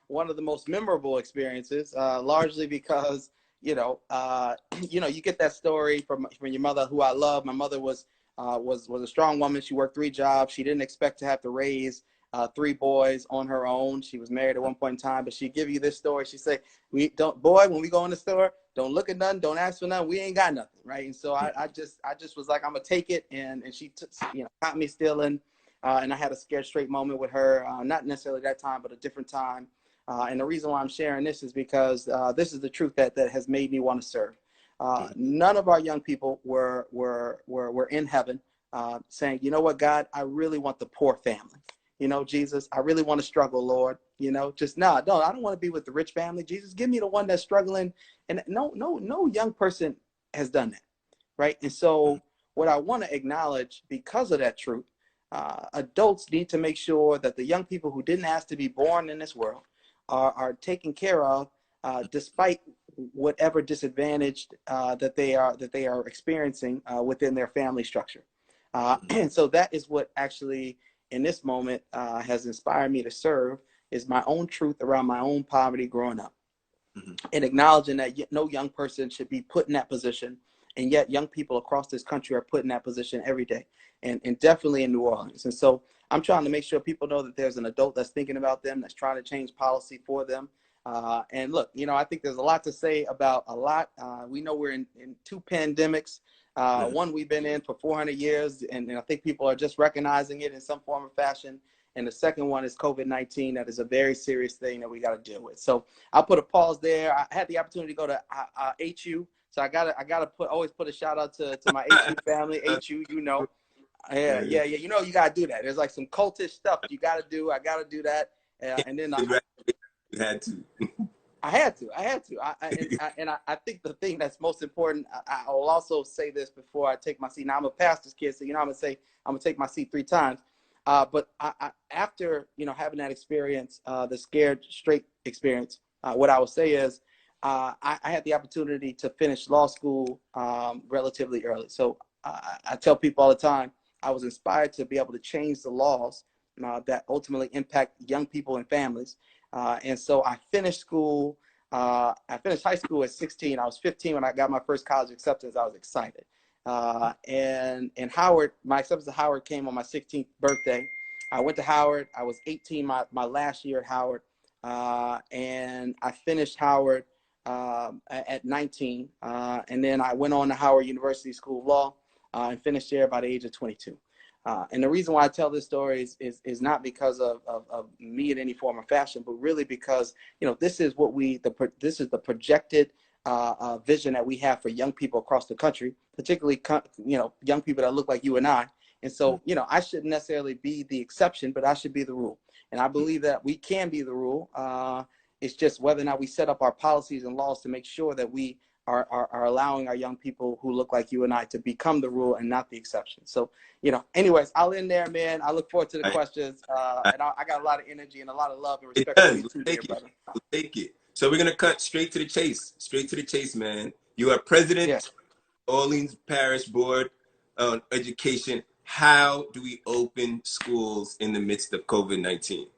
one of the most memorable experiences, largely because, you know, you get that story from your mother, who I love. My mother was a strong woman. She worked 3 jobs. She didn't expect to have to raise 3 boys on her own. She was married at one point in time, but she'd give you this story. She'd say, when we go in the store, don't look at nothing, don't ask for nothing. We ain't got nothing, right? And so I just was like, I'm gonna take it. And she caught me stealing. And I had a scared straight moment with her, not necessarily that time, but a different time. And the reason why I'm sharing this is because this is the truth that has made me want to serve. None of our young people were in heaven saying, you know what, God, I really want the poor family. You know, Jesus, I really want to struggle, Lord. You know, just no, I don't want to be with the rich family. Jesus, give me the one that's struggling. And no young person has done that, right? And so what I want to acknowledge, because of that truth, adults need to make sure that the young people who didn't ask to be born in this world are taken care of, despite whatever disadvantage that they are experiencing within their family structure. And so that is what actually in this moment has inspired me to serve, is my own truth around my own poverty growing up. And acknowledging that no young person should be put in that position, and yet young people across this country are put in that position every day, and definitely in New Orleans. And so I'm trying to make sure people know that there's an adult that's thinking about them, that's trying to change policy for them. And look, you know, I think there's a lot to say about a lot. We know we're in 2 pandemics. One we've been in for 400 years, and I think people are just recognizing it in some form or fashion. And the second one is COVID-19. That is a very serious thing that we got to deal with. So I'll put a pause there. I had the opportunity to go to HU. So I gotta always put a shout out to my HU family. HU, you know. Yeah. You know, you gotta do that. There's like some cultish stuff you gotta do. I gotta do that. And then You had to. I had to. I think the thing that's most important, I will also say this before I take my seat. Now, I'm a pastor's kid, so, you know, I'm gonna take my seat 3 times. But after, you know, having that experience, the scared straight experience, what I will say is, I had the opportunity to finish law school relatively early. So I tell people all the time, I was inspired to be able to change the laws that ultimately impact young people and families. And so I finished school. I finished high school at 16. I was 15 when I got my first college acceptance. I was excited. And Howard, my acceptance to Howard came on my 16th birthday. I went to Howard. I was 18 my last year at Howard. And I finished Howard at 19. And then I went on to Howard University School of Law and finished there by the age of 22. And the reason why I tell this story is not because of me in any form or fashion, but really because, you know, this is what this is the projected vision that we have for young people across the country, particularly, you know, young people that look like you and I. And so, you know, I shouldn't necessarily be the exception, but I should be the rule. And I believe that we can be the rule. It's just whether or not we set up our policies and laws to make sure that we are allowing our young people who look like you and I to become the rule and not the exception. So, you know, anyways, I'll end there, man. I look forward to the questions. And I got a lot of energy and a lot of love and It respect for does. you We'll too, dear take it. brother. We'll take it. So we're gonna cut straight to the chase. Straight to the chase, man. You are Yeah. president, Orleans Parish Board on Education. How do we open schools in the midst of COVID-19?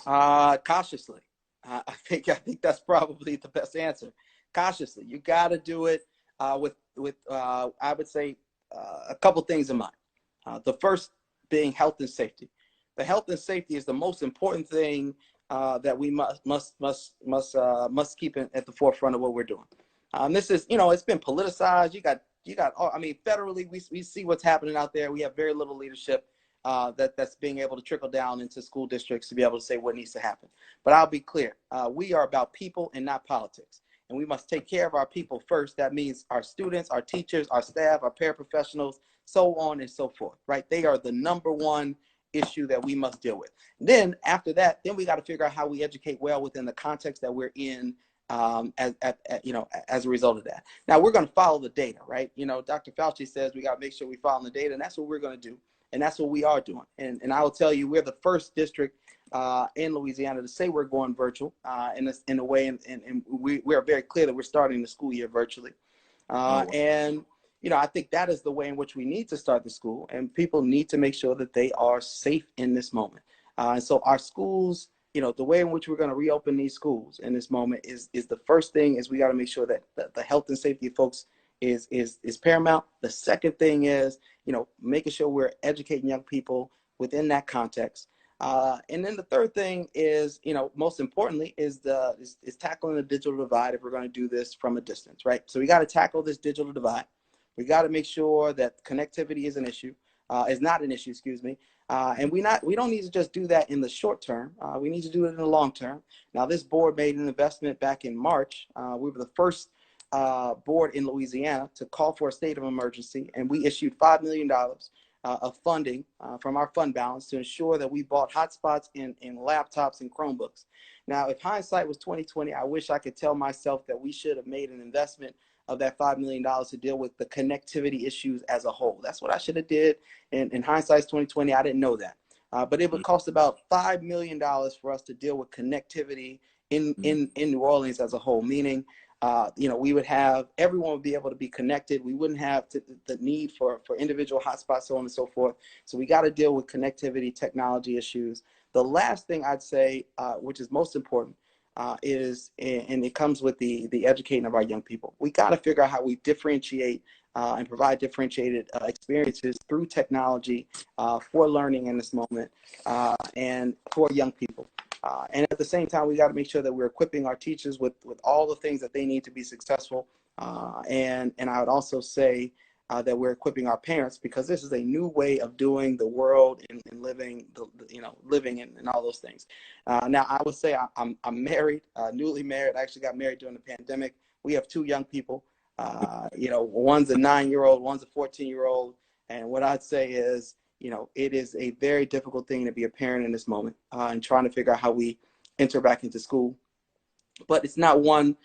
Cautiously. I think that's probably the best answer. Cautiously, you got to do it with I would say a couple things in mind. The first being health and safety. The health and safety is the most important thing that we must keep at the forefront of what we're doing. This is, you know, it's been politicized. You got. I mean, federally, we see what's happening out there. We have very little leadership that's being able to trickle down into school districts to be able to say what needs to happen. But I'll be clear. We are about people and not politics. And we must take care of our people first. That means our students, our teachers, our staff, our paraprofessionals, so on and so forth, right? They are the number one issue that we must deal with. Then after that, then we got to figure out how we educate well within the context that we're in you know, as a result of that. Now we're going to follow the data, right? You know, Dr. Fauci says we got to make sure we follow the data, and that's what we're going to do. And that's what we are doing. And I will tell you, we're the first district in Louisiana to say we're going virtual in a way, and we are very clear that we're starting the school year virtually. And, you know, I think that is the way in which we need to start the school, and people need to make sure that they are safe in this moment. And so our schools, you know, the way in which we're going to reopen these schools in this moment is the first thing is we got to make sure that the health and safety of folks is paramount. The second thing is, you know, making sure we're educating young people within that context. And then the third thing is, you know, most importantly is tackling the digital divide if we're going to do this from a distance, right? So we got to tackle this digital divide. We got to make sure that connectivity is not an issue, excuse me. And we don't need to just do that in the short term. We need to do it in the long term. Now, this board made an investment back in March. We were the first board in Louisiana to call for a state of emergency, and we issued $5 million of funding from our fund balance to ensure that we bought hotspots in laptops and Chromebooks. Now, if hindsight was 2020, I wish I could tell myself that we should have made an investment of that $5 million to deal with the connectivity issues as a whole. That's what I should have did. In hindsight's 2020, I didn't know that. But it would cost about $5 million for us to deal with connectivity in New Orleans as a whole, meaning you know, everyone would be able to be connected. We wouldn't have the need for individual hotspots, so on and so forth. So we got to deal with connectivity technology issues. The last thing I'd say, which is most important, is, and it comes with the educating of our young people. We got to figure out how we differentiate and provide differentiated experiences through technology for learning in this moment and for young people. And at the same time, we got to make sure that we're equipping our teachers with all the things that they need to be successful. And I would also say that we're equipping our parents, because this is a new way of doing the world and living, living and all those things. Now, I would say I'm married, newly married. I actually got married during the pandemic. We have two young people. You know, one's a 9-year-old, one's a 14-year-old. And what I'd say is, you know, it is a very difficult thing to be a parent in this moment and trying to figure out how we enter back into school. But it's not one,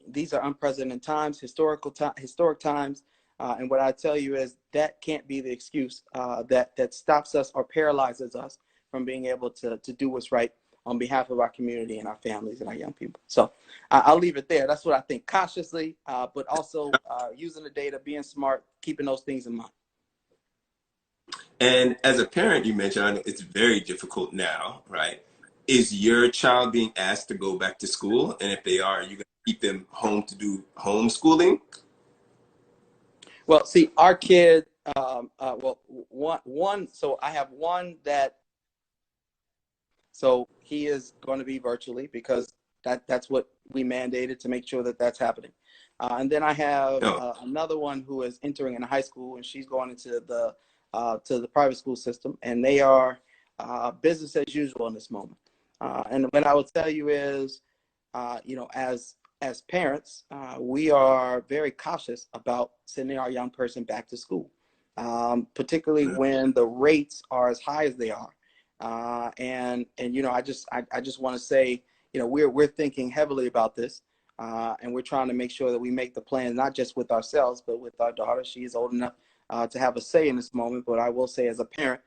these are unprecedented times, historic times. And what I tell you is that can't be the excuse that stops us or paralyzes us from being able to do what's right on behalf of our community and our families and our young people. So I'll leave it there. That's what I think, cautiously, but also using the data, being smart, keeping those things in mind. And as a parent, you mentioned, I know it's very difficult now, right? Is your child being asked to go back to school? And if they are you going to keep them home to do homeschooling? Well, see, our kid, well, one, so I have one that, so he is going to be virtually because that's what we mandated to make sure that that's happening. And then I have another one who is entering in high school, and she's going into the private school system, and they are business as usual in this moment. And what I will tell you is, you know, as parents, we are very cautious about sending our young person back to school. particularly when the rates are as high as they are. And you know, I just want to say, you know, we're thinking heavily about this, and we're trying to make sure that we make the plan not just with ourselves, but with our daughter. She is old enough to have a say in this moment. But I will say, as a parent,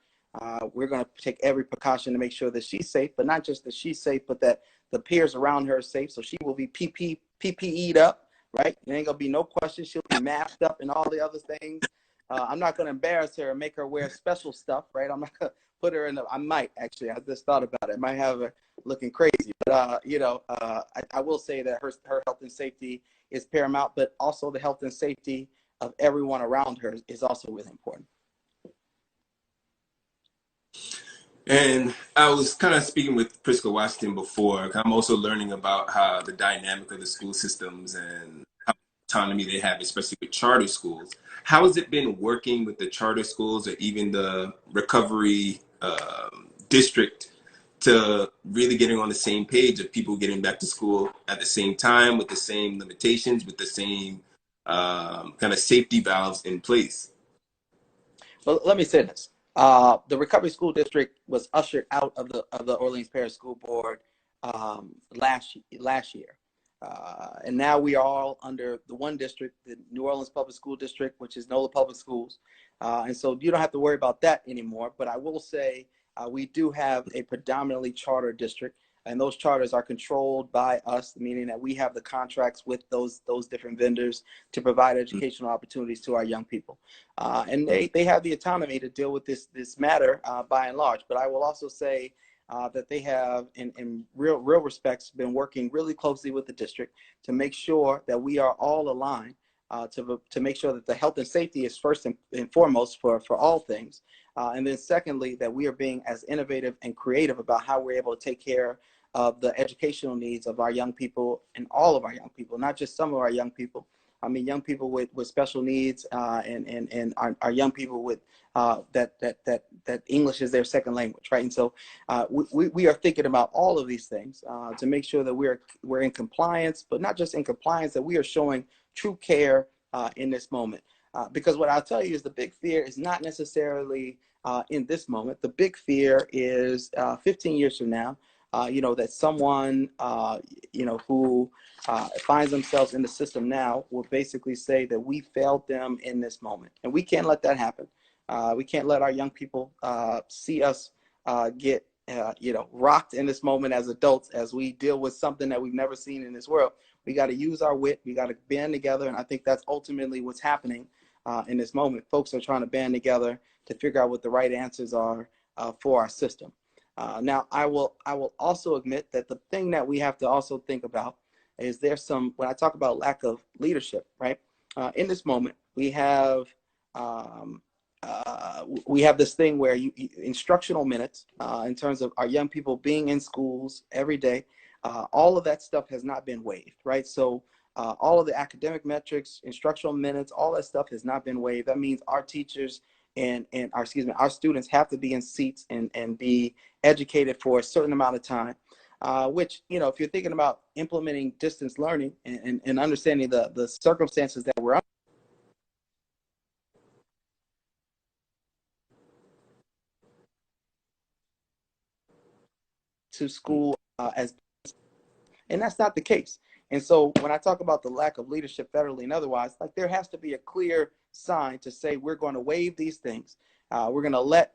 we're going to take every precaution to make sure that she's safe, but not just that she's safe, but that the peers around her are safe. So she will be PPE'd up, right? There ain't gonna be no question. She'll be masked up and all the other things. I'm not going to embarrass her and make her wear special stuff, right? I'm not going to put her in I might actually, I just thought about it. I might have her looking crazy, but, you know, I will say that her health and safety is paramount, but also the health and safety of everyone around her is also really important. And I was kind of speaking with Prisca Washington before. I'm also learning about how the dynamic of the school systems and how autonomy they have, especially with charter schools. How has it been working with the charter schools or even the recovery district to really getting on the same page of people getting back to school at the same time with the same limitations, with the same kind of safety valves in place? Well, let me say this. The Recovery School District was ushered out of the Orleans Parish School Board last year. And now we are all under the one district, the New Orleans Public School District, which is NOLA Public Schools. And so you don't have to worry about that anymore. But I will say we do have a predominantly charter district, and those charters are controlled by us, meaning that we have the contracts with those different vendors to provide educational opportunities to our young people. And they have the autonomy to deal with this matter by and large. But I will also say that they have, in real respects, been working really closely with the district to make sure that we are all aligned, to make sure that the health and safety is first and foremost for all things. And then secondly, that we are being as innovative and creative about how we're able to take care of the educational needs of our young people and all of our young people, not just some of our young people. I mean, young people with special needs, and our young people with that English is their second language, right? And so we are thinking about all of these things to make sure that we're in compliance, but not just in compliance, that we are showing true care in this moment. Because what I'll tell you is the big fear is not necessarily in this moment. The big fear is 15 years from now. You know, that someone, you know, who finds themselves in the system now will basically say that we failed them in this moment. And we can't let that happen. We can't let our young people see us get, you know, rocked in this moment as adults as we deal with something that we've never seen in this world. We got to use our wit. We got to band together. And I think that's ultimately what's happening in this moment. Folks are trying to band together to figure out what the right answers are for our system. Now, I will also admit that the thing that we have to also think about is there's some, when I talk about lack of leadership, right? In this moment, we have this thing where instructional minutes in terms of our young people being in schools every day, all of that stuff has not been waived, right? So all of the academic metrics, instructional minutes, all that stuff has not been waived. That means our teachers and our students have to be in seats and be educated for a certain amount of time, which, you know, if you're thinking about implementing distance learning and understanding the circumstances that we're under, to school and that's not the case. And so when I talk about the lack of leadership federally and otherwise, like, there has to be a clear sign to say we're going to waive these things. We're going to let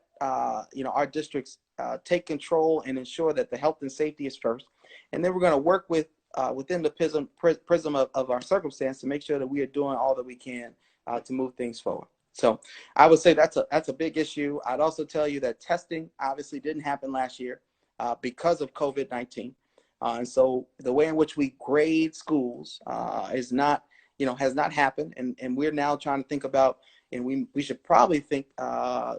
you know, our districts take control and ensure that the health and safety is first. And then we're going to work with within the prism of our circumstance to make sure that we are doing all that we can to move things forward. So I would say that's a big issue. I'd also tell you that testing obviously didn't happen last year because of COVID-19. And so the way in which we grade schools is not, you know, has not happened. And we're now trying to think about, and we should probably think,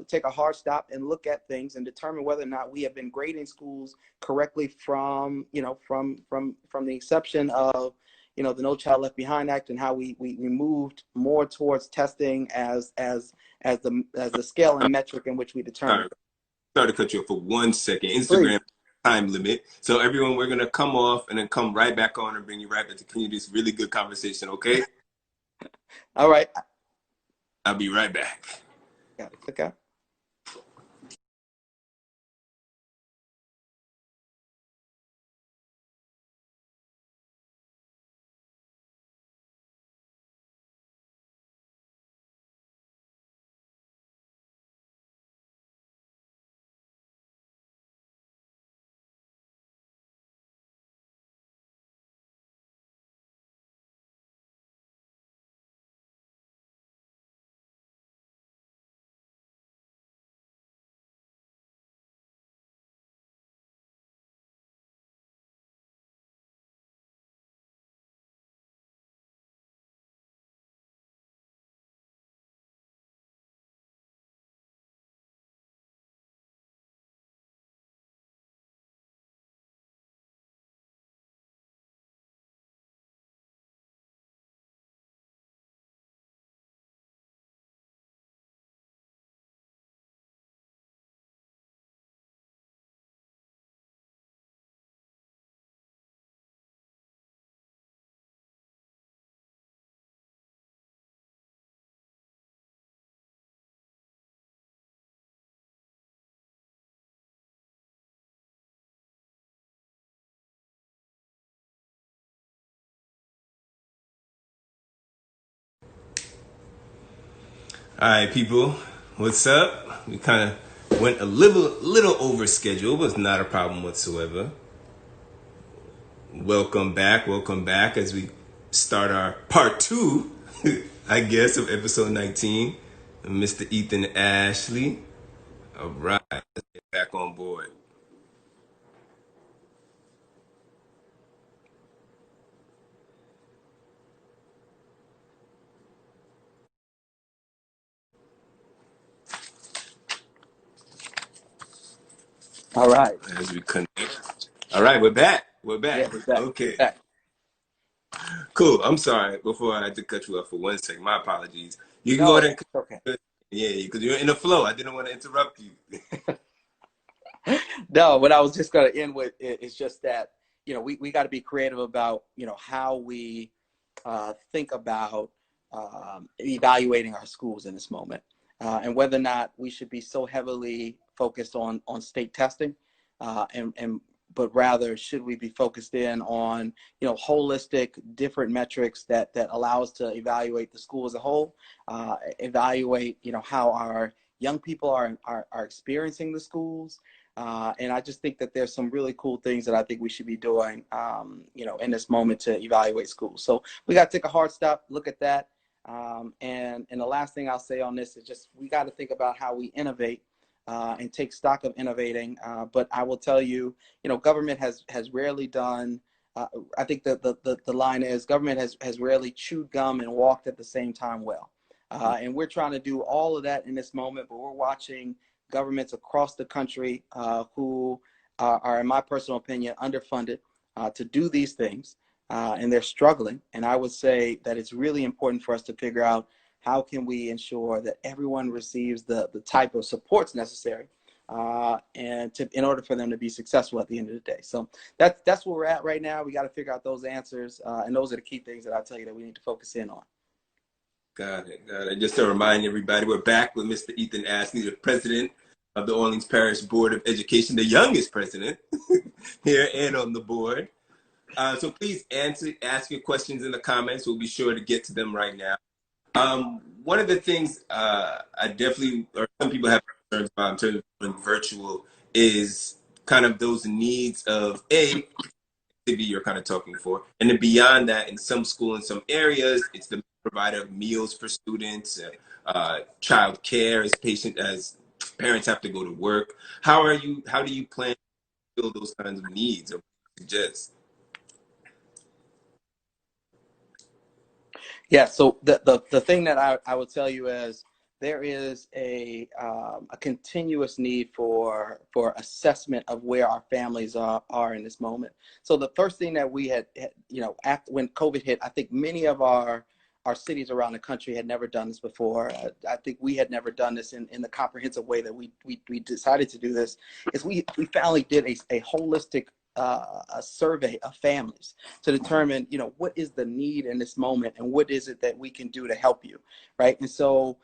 take a hard stop and look at things and determine whether or not we have been grading schools correctly from, you know, from the inception of, you know, the No Child Left Behind Act, and how we moved more towards testing as the scale and metric in which we determine. Sorry to cut you off for 1 second. Please. Instagram time limit. So everyone, we're gonna come off and then come right back on and bring you right back to continue this really good conversation. Okay. All right. I'll be right back. Got it. Okay. All right, people, what's up? We kind of went a little over schedule, but it's not a problem whatsoever. Welcome back as we start our part two, I guess, of episode 19. Mr. Ethan Ashley. All right, let's get back on board. All right. As we connect. All right, we're back. We're Yeah, back. we're back. Okay, Back. cool. I'm sorry. Before I had to cut you off for 1 second. My apologies. You can go No, ahead it's okay. and yeah, because you're in the flow. I didn't want to interrupt you. No, what I was just going to end with is just that, we got to be creative about, how we think about evaluating our schools in this moment, and whether or not we should be so heavily focused on state testing, and but rather should we be focused in on, holistic different metrics that allow us to evaluate the school as a whole, evaluate, how our young people are experiencing the schools. And I just think that there's some really cool things that I think we should be doing, in this moment to evaluate schools. So we got to take a hard stop, look at that. And the last thing I'll say on this is just we got to think about how we innovate, and take stock of innovating. But I will tell you, government has rarely done. I think the line is government has rarely chewed gum and walked at the same time well. And we're trying to do all of that in this moment, but we're watching governments across the country who are, in my personal opinion, underfunded to do these things, and they're struggling. And I would say that it's really important for us to figure out how can we ensure that everyone receives the type of supports necessary, in order for them to be successful at the end of the day. So that's where we're at right now. We got to figure out those answers, and those are the key things that I tell you that we need to focus in on. Got it. Got it. Just to remind everybody, we're back with Mr. Ethan Ashley, the president of the Orleans Parish Board of Education, the youngest president here and on the board. So please ask your questions in the comments. We'll be sure to get to them right now. One of the things I definitely, or some people have concerns about in terms of going virtual, is kind of those needs of activity you're kind of talking for, and then beyond that, in some school, in some areas, it's the provider of meals for students, child care as parents have to go to work. How do you plan to fill those kinds of needs, or suggest? Yeah, so the thing that I would tell you is there is a continuous need for assessment of where our families are in this moment. So the first thing that we had, after when COVID hit, I think many of our cities around the country had never done this before. I think we had never done this in the comprehensive way that we decided to do this, is we finally did a holistic a survey of families to determine, what is the need in this moment and what is it that we can do to help you, right? And so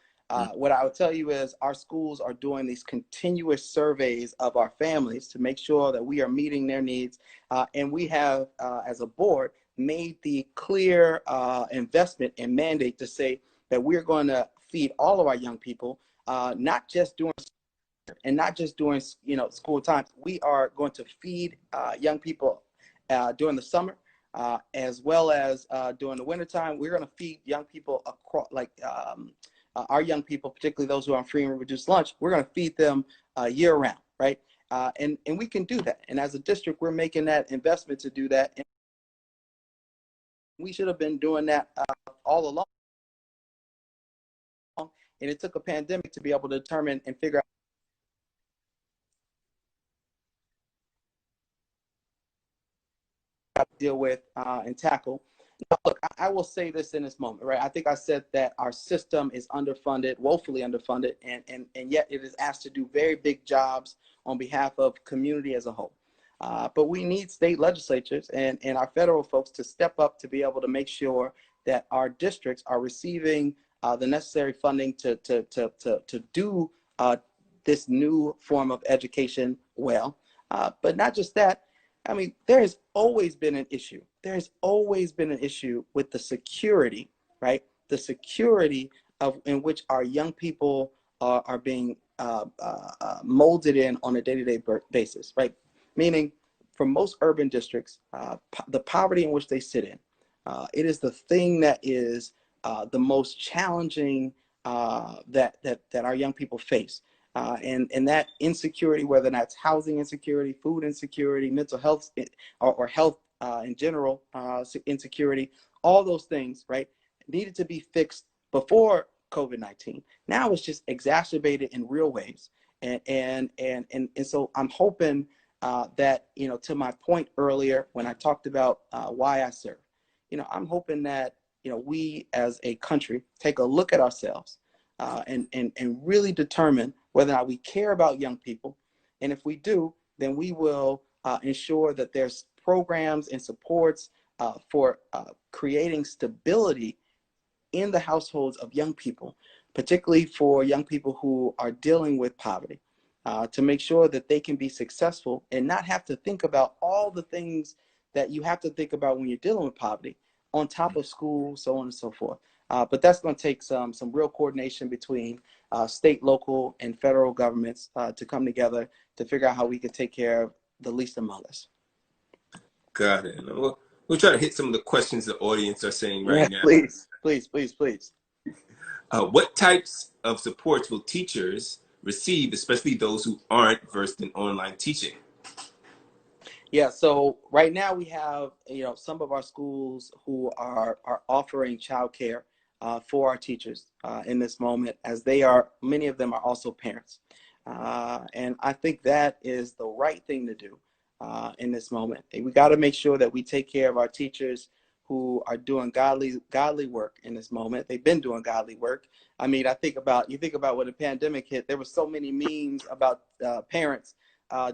What I would tell you is our schools are doing these continuous surveys of our families to make sure that we are meeting their needs. And we have, as a board, made the clear investment and mandate to say that we're going to feed all of our young people, not just during school times. We are going to feed young people during the summer, as well as during the wintertime. We're going to feed young people across, our young people, particularly those who are on free and reduced lunch. We're going to feed them year round, right? And we can do that. And as a district, we're making that investment to do that. And we should have been doing that all along. And it took a pandemic to be able to determine and figure out how to deal with and tackle. Now, look, I will say this in this moment, right? I think I said that our system is underfunded, woefully underfunded, and yet it is asked to do very big jobs on behalf of community as a whole. But we need state legislatures and our federal folks to step up to be able to make sure that our districts are receiving the necessary funding to do this new form of education well. But not just that. I mean, there has always been an issue. There has always been an issue with the security, right? The security in which our young people are being molded in on a day-to-day basis, right? Meaning, for most urban districts, the poverty in which they sit in, it is the thing that is the most challenging that our young people face. And that insecurity, whether that's housing insecurity, food insecurity, mental health, or health in general, insecurity, all those things, right, needed to be fixed before COVID-19. Now it's just exacerbated in real ways. And so I'm hoping that, to my point earlier when I talked about why I serve, I'm hoping that, we as a country take a look at ourselves and really determine whether or not we care about young people. And if we do, then we will ensure that there's programs and supports for creating stability in the households of young people, particularly for young people who are dealing with poverty, to make sure that they can be successful and not have to think about all the things that you have to think about when you're dealing with poverty, on top of school, so on and so forth. But that's going to take some real coordination between state, local, and federal governments to come together to figure out how we can take care of the least among us. Got it. We'll try to hit some of the questions the audience are saying right now. Please. What types of supports will teachers receive, especially those who aren't versed in online teaching? Yeah, so right now we have, some of our schools who are offering childcare for our teachers in this moment, as many of them are also parents. And I think that is the right thing to do in this moment. We got to make sure that we take care of our teachers who are doing godly work in this moment. They've been doing godly work. I mean, you think about when the pandemic hit, there were so many memes about parents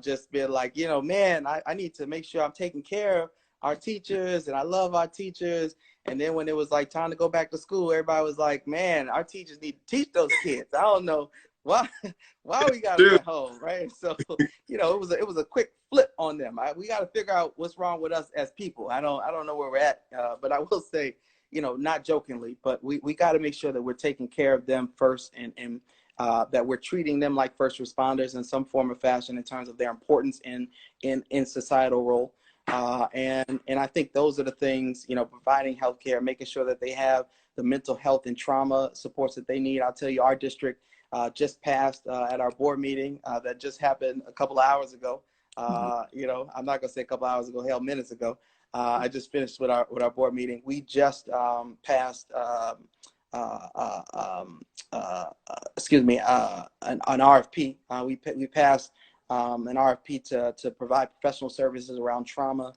just being like, man, I need to make sure I'm taking care of our teachers, and I love our teachers. And then when it was like time to go back to school, everybody was like, man, our teachers need to teach those kids. I don't know why we got them at home, right? So, it was a quick flip on them. We got to figure out what's wrong with us as people. I don't know where we're at, but I will say, not jokingly, but we got to make sure that we're taking care of them first, and that we're treating them like first responders in some form or fashion in terms of their importance in societal role. And I think those are the things, providing healthcare, making sure that they have the mental health and trauma supports that they need. I'll tell you, our district just passed at our board meeting that just happened a couple of hours ago. I'm not gonna say a couple hours ago, hell, minutes ago. I just finished with our board meeting. We just passed an RFP. We passed an RFP to provide professional services around trauma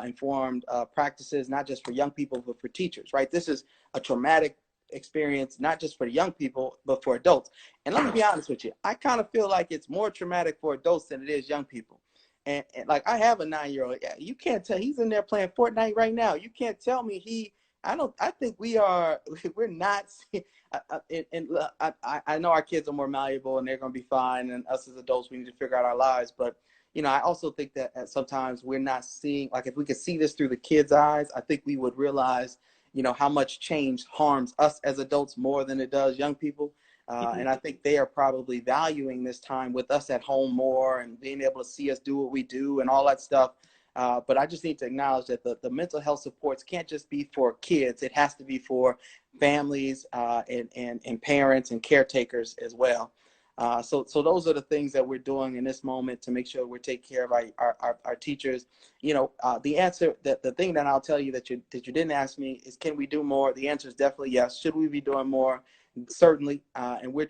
informed practices, not just for young people, but for teachers, right? This is a traumatic experience, not just for young people, but for adults. And let me be honest with you, I kind of feel like it's more traumatic for adults than it is young people. And like, I have a 9-year-old. You can't tell, he's in there playing Fortnite right now. You can't tell me he I think we're not. I know our kids are more malleable and they're going to be fine. And us as adults, we need to figure out our lives. But, I also think that sometimes we're not seeing, like if we could see this through the kids' eyes, I think we would realize, how much change harms us as adults more than it does young people. And I think they are probably valuing this time with us at home more and being able to see us do what we do and all that stuff. But I just need to acknowledge that the mental health supports can't just be for kids. It has to be for families and parents and caretakers as well. So those are the things that we're doing in this moment to make sure we're taking care of our teachers. The answer, the thing that I'll tell you that you didn't ask me is, can we do more? The answer is definitely yes. Should we be doing more? Certainly. And we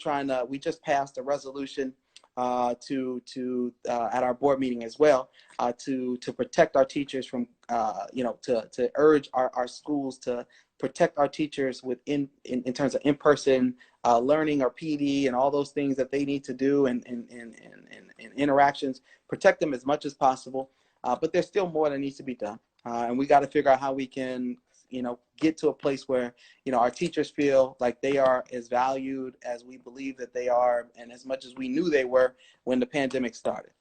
just passed a resolution at our board meeting as well, to protect our teachers from, to urge our schools to protect our teachers in terms of in-person learning or PD and all those things that they need to do and interactions, protect them as much as possible. But there's still more that needs to be done. And we got to figure out how we can, get to a place where, our teachers feel like they are as valued as we believe that they are, and as much as we knew they were when the pandemic started.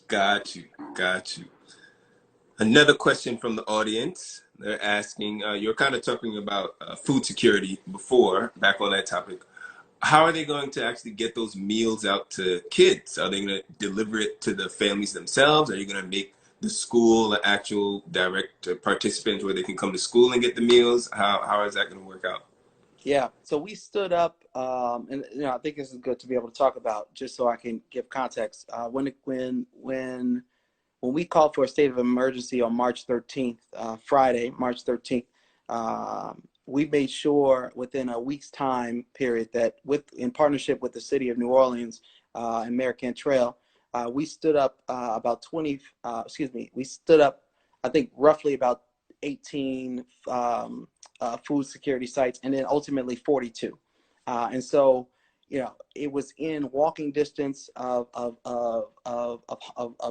Got you. Another question from the audience. They're asking, you're kind of talking about food security before, back on that topic. How are they going to actually get those meals out to kids? Are they going to deliver it to the families themselves? Are you going to make the school an actual direct participant where they can come to school and get the meals? How is that going to work out? Yeah, so we stood up, and I think this is good to be able to talk about, just so I can give context. When we called for a state of emergency on March 13th, Friday, March 13th, we made sure within a week's time period that in partnership with the city of New Orleans and Mayor Cantrell, we stood up we stood up, I think, roughly about 18 food security sites, and then ultimately 42. And so, it was in walking distance of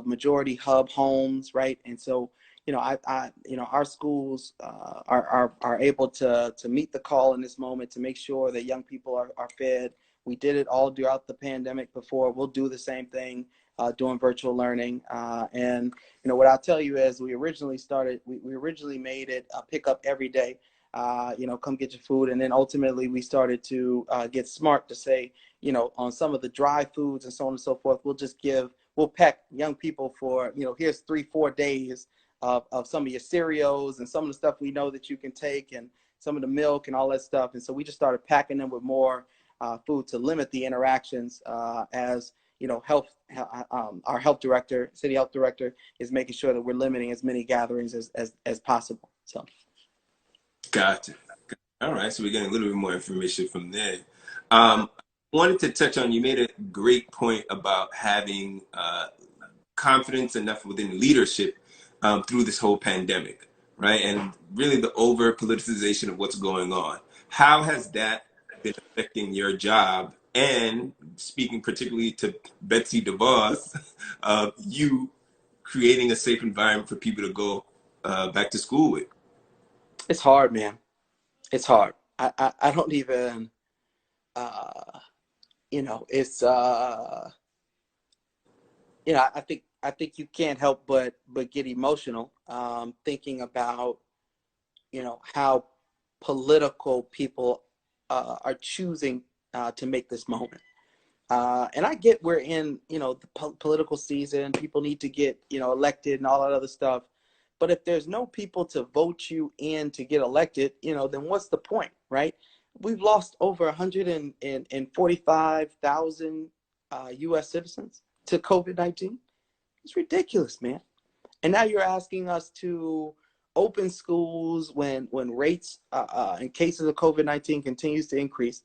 majority hub homes, right? And so, our schools are able to meet the call in this moment to make sure that young people are fed. We did it all throughout the pandemic before. We'll do the same thing doing virtual learning. And what I'll tell you is, we originally made it a pick up every day. Come get your food. And then ultimately we started to get smart to say, on some of the dry foods and so on and so forth, we'll pack young people for, here's 3-4 days of some of your cereals and some of the stuff we know that you can take, and some of the milk and all that stuff. And so we just started packing them with more food to limit the interactions as, our health director, city health director, is making sure that we're limiting as many gatherings as possible. So. Gotcha. All right, so we're getting a little bit more information from there. I wanted to touch on, you made a great point about having confidence enough within leadership through this whole pandemic, right? And really the over politicization of what's going on. How has that been affecting your job? And speaking particularly to Betsy DeVos, you creating a safe environment for people to go back to school with? It's hard, man. It's hard. I don't even, it's, I think you can't help but get emotional thinking about, how political people are choosing to make this moment. And I get we're in, the political season. People need to get, elected and all that other stuff. But if there's no people to vote you in to get elected, then what's the point, right? We've lost over 145,000 U.S. citizens to COVID-19. It's ridiculous, man. And now you're asking us to open schools when rates in cases of COVID-19 continues to increase.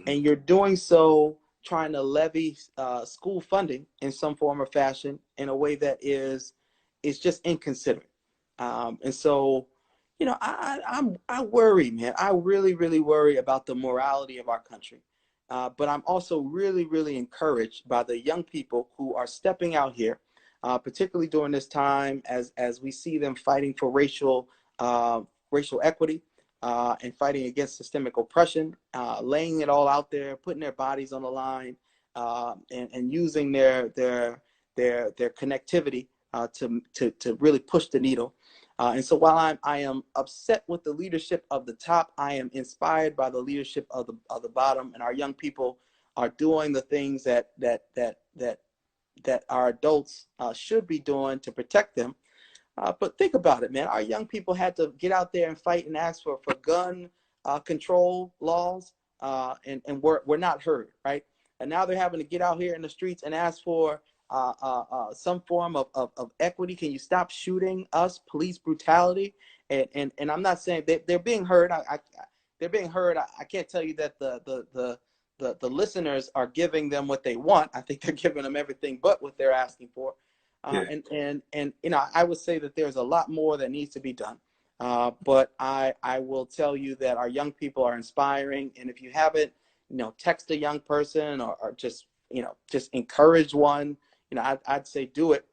And you're doing so trying to levy school funding in some form or fashion in a way that is just inconsiderate. And so, I worry, man. I really, really worry about the morality of our country. But I'm also really, really encouraged by the young people who are stepping out here, particularly during this time as we see them fighting for racial racial equity, and fighting against systemic oppression, laying it all out there, putting their bodies on the line, and using their connectivity to really push the needle. And so while I am upset with the leadership of the top, I am inspired by the leadership of the bottom, and our young people are doing the things that our adults should be doing to protect them. But think about it, man. Our young people had to get out there and fight and ask for gun control laws, and we're not heard, right? And now they're having to get out here in the streets and ask for some form of equity. Can you stop shooting us? Police brutality. And I'm not saying they're being heard. They're being heard. I can't tell you that the listeners are giving them what they want. I think they're giving them everything but what they're asking for. Yeah. And you know, I would say that there's a lot more that needs to be done. But I will tell you that our young people are inspiring. And if you haven't, you know, text a young person or just, you know, just encourage one, you know, I'd say do it,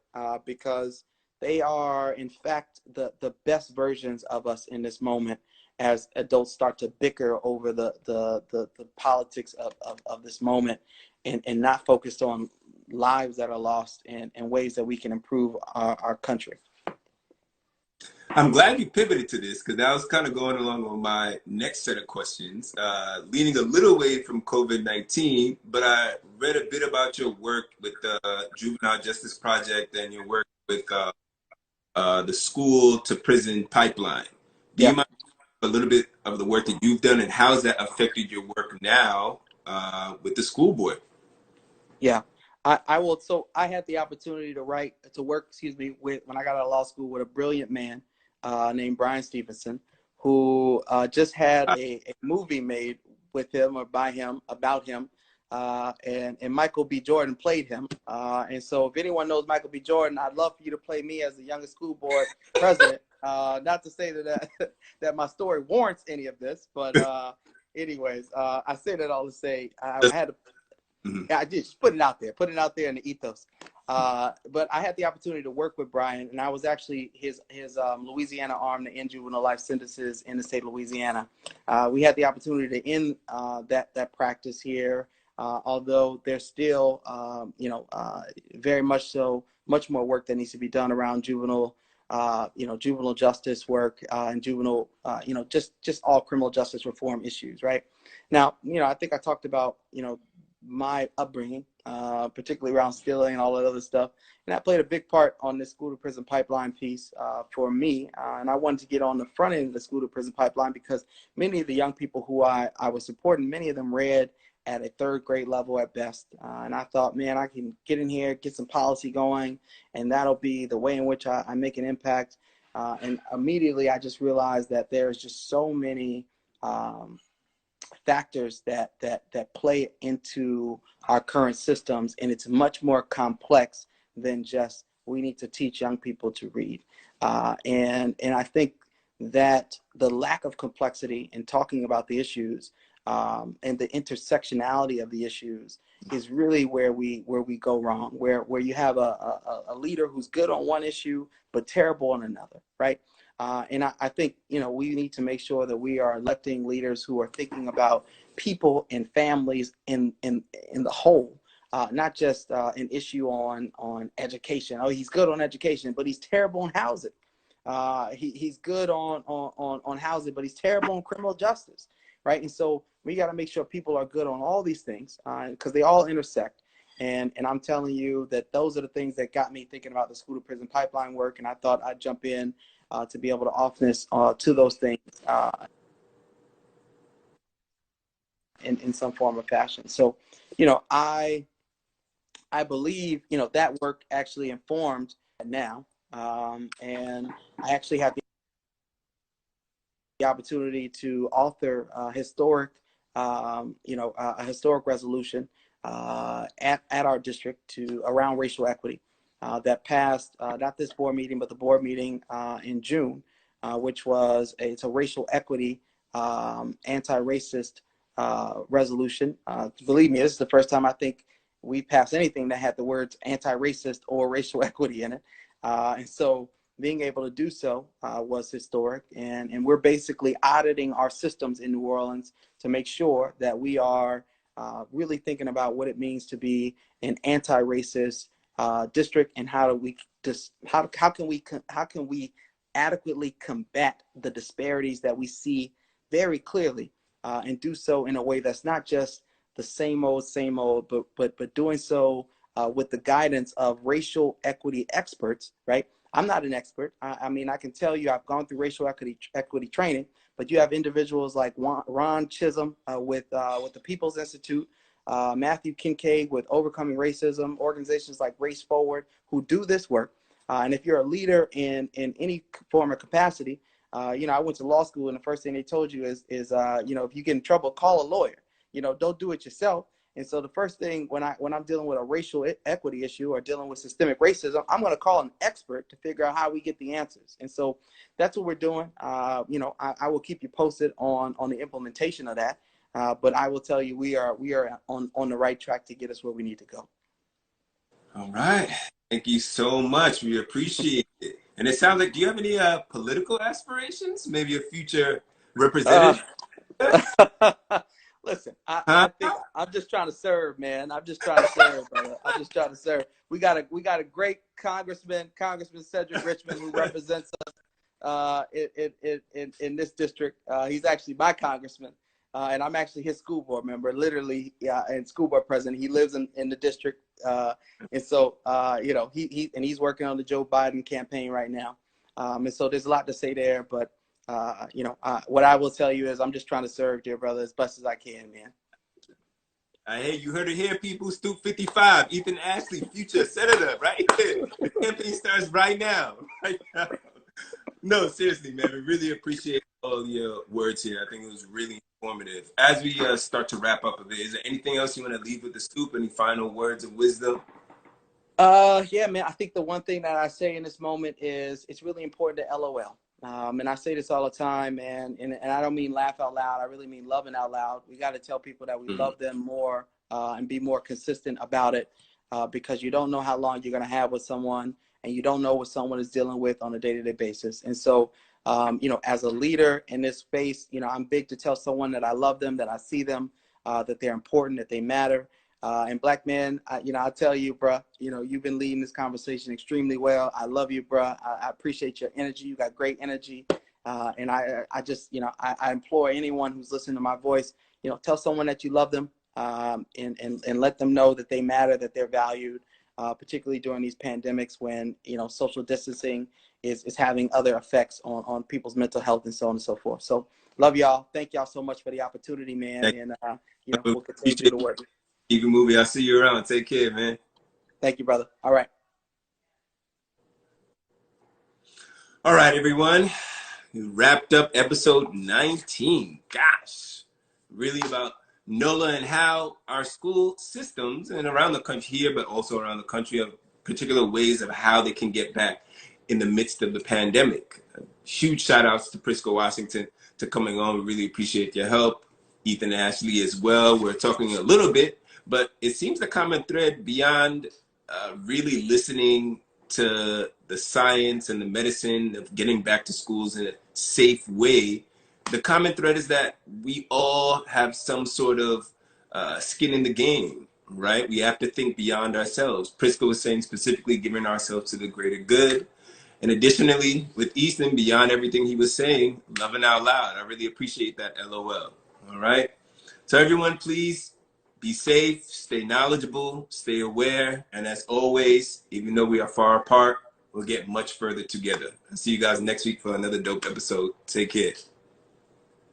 because they are, in fact, the best versions of us in this moment as adults start to bicker over the politics of this moment, and not focused on lives that are lost and ways that we can improve our country. I'm glad you pivoted to this, because that was kind of going along with my next set of questions, leaning a little away from COVID-19, but I read a bit about your work with the Juvenile Justice Project and your work with the school to prison pipeline. Do you mind a little bit of the work that you've done, and how has that affected your work now with the school board? Yeah, I will. So I had the opportunity to work, with, when I got out of law school, with a brilliant man named Brian Stevenson, who just had a movie made with him or by him about him, and Michael B. Jordan played him. And so if anyone knows Michael B. Jordan, I'd love for you to play me as the youngest school board president. Not to say that my story warrants any of this, but anyways, I say that all to say I had to. Yeah, I just put it out there in the ethos. But I had the opportunity to work with Brian, and I was actually his Louisiana arm to end juvenile life sentences in the state of Louisiana. We had the opportunity to end that practice here, although there's still, very much so, much more work that needs to be done around juvenile justice work, and juvenile, just all criminal justice reform issues, right? Now, I think I talked about, my upbringing, particularly around stealing and all that other stuff. And that played a big part on this school to prison pipeline piece for me. And I wanted to get on the front end of the school to prison pipeline because many of the young people who I was supporting, many of them read at a third grade level at best. And I thought, man, I can get in here, get some policy going, and that'll be the way in which I make an impact. And immediately I just realized that there's just so many factors that play into our current systems, and it's much more complex than just we need to teach young people to read. And I think that the lack of complexity in talking about the issues and the intersectionality of the issues is really where we go wrong, where you have a leader who's good on one issue but terrible on another, right? And I think, we need to make sure that we are electing leaders who are thinking about people and families in the whole, not just an issue on education. Oh, he's good on education, but he's terrible on housing. He's good on housing, but he's terrible on criminal justice, right? And so we got to make sure people are good on all these things because they all intersect. And I'm telling you that those are the things that got me thinking about the school to prison pipeline work. And I thought I'd jump in to be able to offer this to those things in some form or fashion. So, I believe, that work actually informed now. And I actually have the opportunity to author a historic resolution at our district around racial equity that passed not this board meeting, but the board meeting in June, which it's a racial equity anti-racist resolution. Believe me, this is the first time I think we passed anything that had the words anti-racist or racial equity in it. And so being able to do so was historic. And we're basically auditing our systems in New Orleans to make sure that we are really thinking about what it means to be an anti-racist district, and how do we just how can we adequately combat the disparities that we see very clearly, and do so in a way that's not just the same old, but doing so with the guidance of racial equity experts, right? I'm not an expert. I mean, I can tell you I've gone through racial equity training, but you have individuals like Ron Chisholm with the People's Institute, Matthew Kincaid with Overcoming Racism, organizations like Race Forward who do this work. And if you're a leader in any form or capacity, you know, I went to law school, and the first thing they told you is you know, if you get in trouble, call a lawyer. You know, don't do it yourself. And so the first thing when I'm dealing with a racial equity issue or dealing with systemic racism, I'm going to call an expert to figure out how we get the answers. And so that's what we're doing. You know, I will keep you posted on the implementation of that. But I will tell you, we are on the right track to get us where we need to go. All right. Thank you so much. We appreciate it. And it sounds like, do you have any political aspirations? Maybe a future representative? Listen, I think I'm just trying to serve, man. I'm just trying to serve, brother. I'm just trying to serve. We got a great Congressman Cedric Richmond, who represents us in this district. He's actually my congressman, and I'm actually his school board member, literally, and school board president. He lives in the district, and so you know, he's working on the Joe Biden campaign right now, and so there's a lot to say there, but. You know, what I will tell you is I'm just trying to serve, dear brother, as best as I can, man. Hey, you heard it here, people. STOOP55, Ethan Ashley, future senator, right here. The campaign starts right now. Right now. No, seriously, man. We really appreciate all your words here. I think it was really informative. As we start to wrap up a bit, is there anything else you want to leave with the Stoop? Any final words of wisdom? Yeah, man. I think the one thing that I say in this moment is it's really important to LOL. And I say this all the time, man, and I don't mean laugh out loud. I really mean loving out loud. We got to tell people that we love them more and be more consistent about it, because you don't know how long you're going to have with someone, and you don't know what someone is dealing with on a day-to-day basis. And so, you know, as a leader in this space, you know, I'm big to tell someone that I love them, that I see them, that they're important, that they matter. And Black man, you know, I'll tell you, bruh, you know, you've been leading this conversation extremely well. I love you, bruh. I appreciate your energy. You got great energy. And I just, you know, I implore anyone who's listening to my voice, you know, tell someone that you love them, and let them know that they matter, that they're valued, particularly during these pandemics when, you know, social distancing is having other effects on people's mental health and so on and so forth. So love y'all. Thank y'all so much for the opportunity, man. And, you know, we'll continue to do the work. Keep it moving. I'll see you around. Take care, man. Thank you, brother. All right. All right, everyone. We wrapped up episode 19. Gosh, really about NOLA and how our school systems and around the country here, but also around the country, have particular ways of how they can get back in the midst of the pandemic. Huge shout outs to Prisco Washington to coming on. We really appreciate your help. Ethan Ashley as well. We're talking a little bit, but it seems the common thread beyond really listening to the science and the medicine of getting back to schools in a safe way, the common thread is that we all have some sort of skin in the game, right? We have to think beyond ourselves. Prisco was saying specifically giving ourselves to the greater good. And additionally, with Easton, beyond everything he was saying, loving out loud. I really appreciate that, LOL. All right? So everyone, please be safe, stay knowledgeable, stay aware. And as always, even though we are far apart, we'll get much further together. I'll see you guys next week for another dope episode. Take care.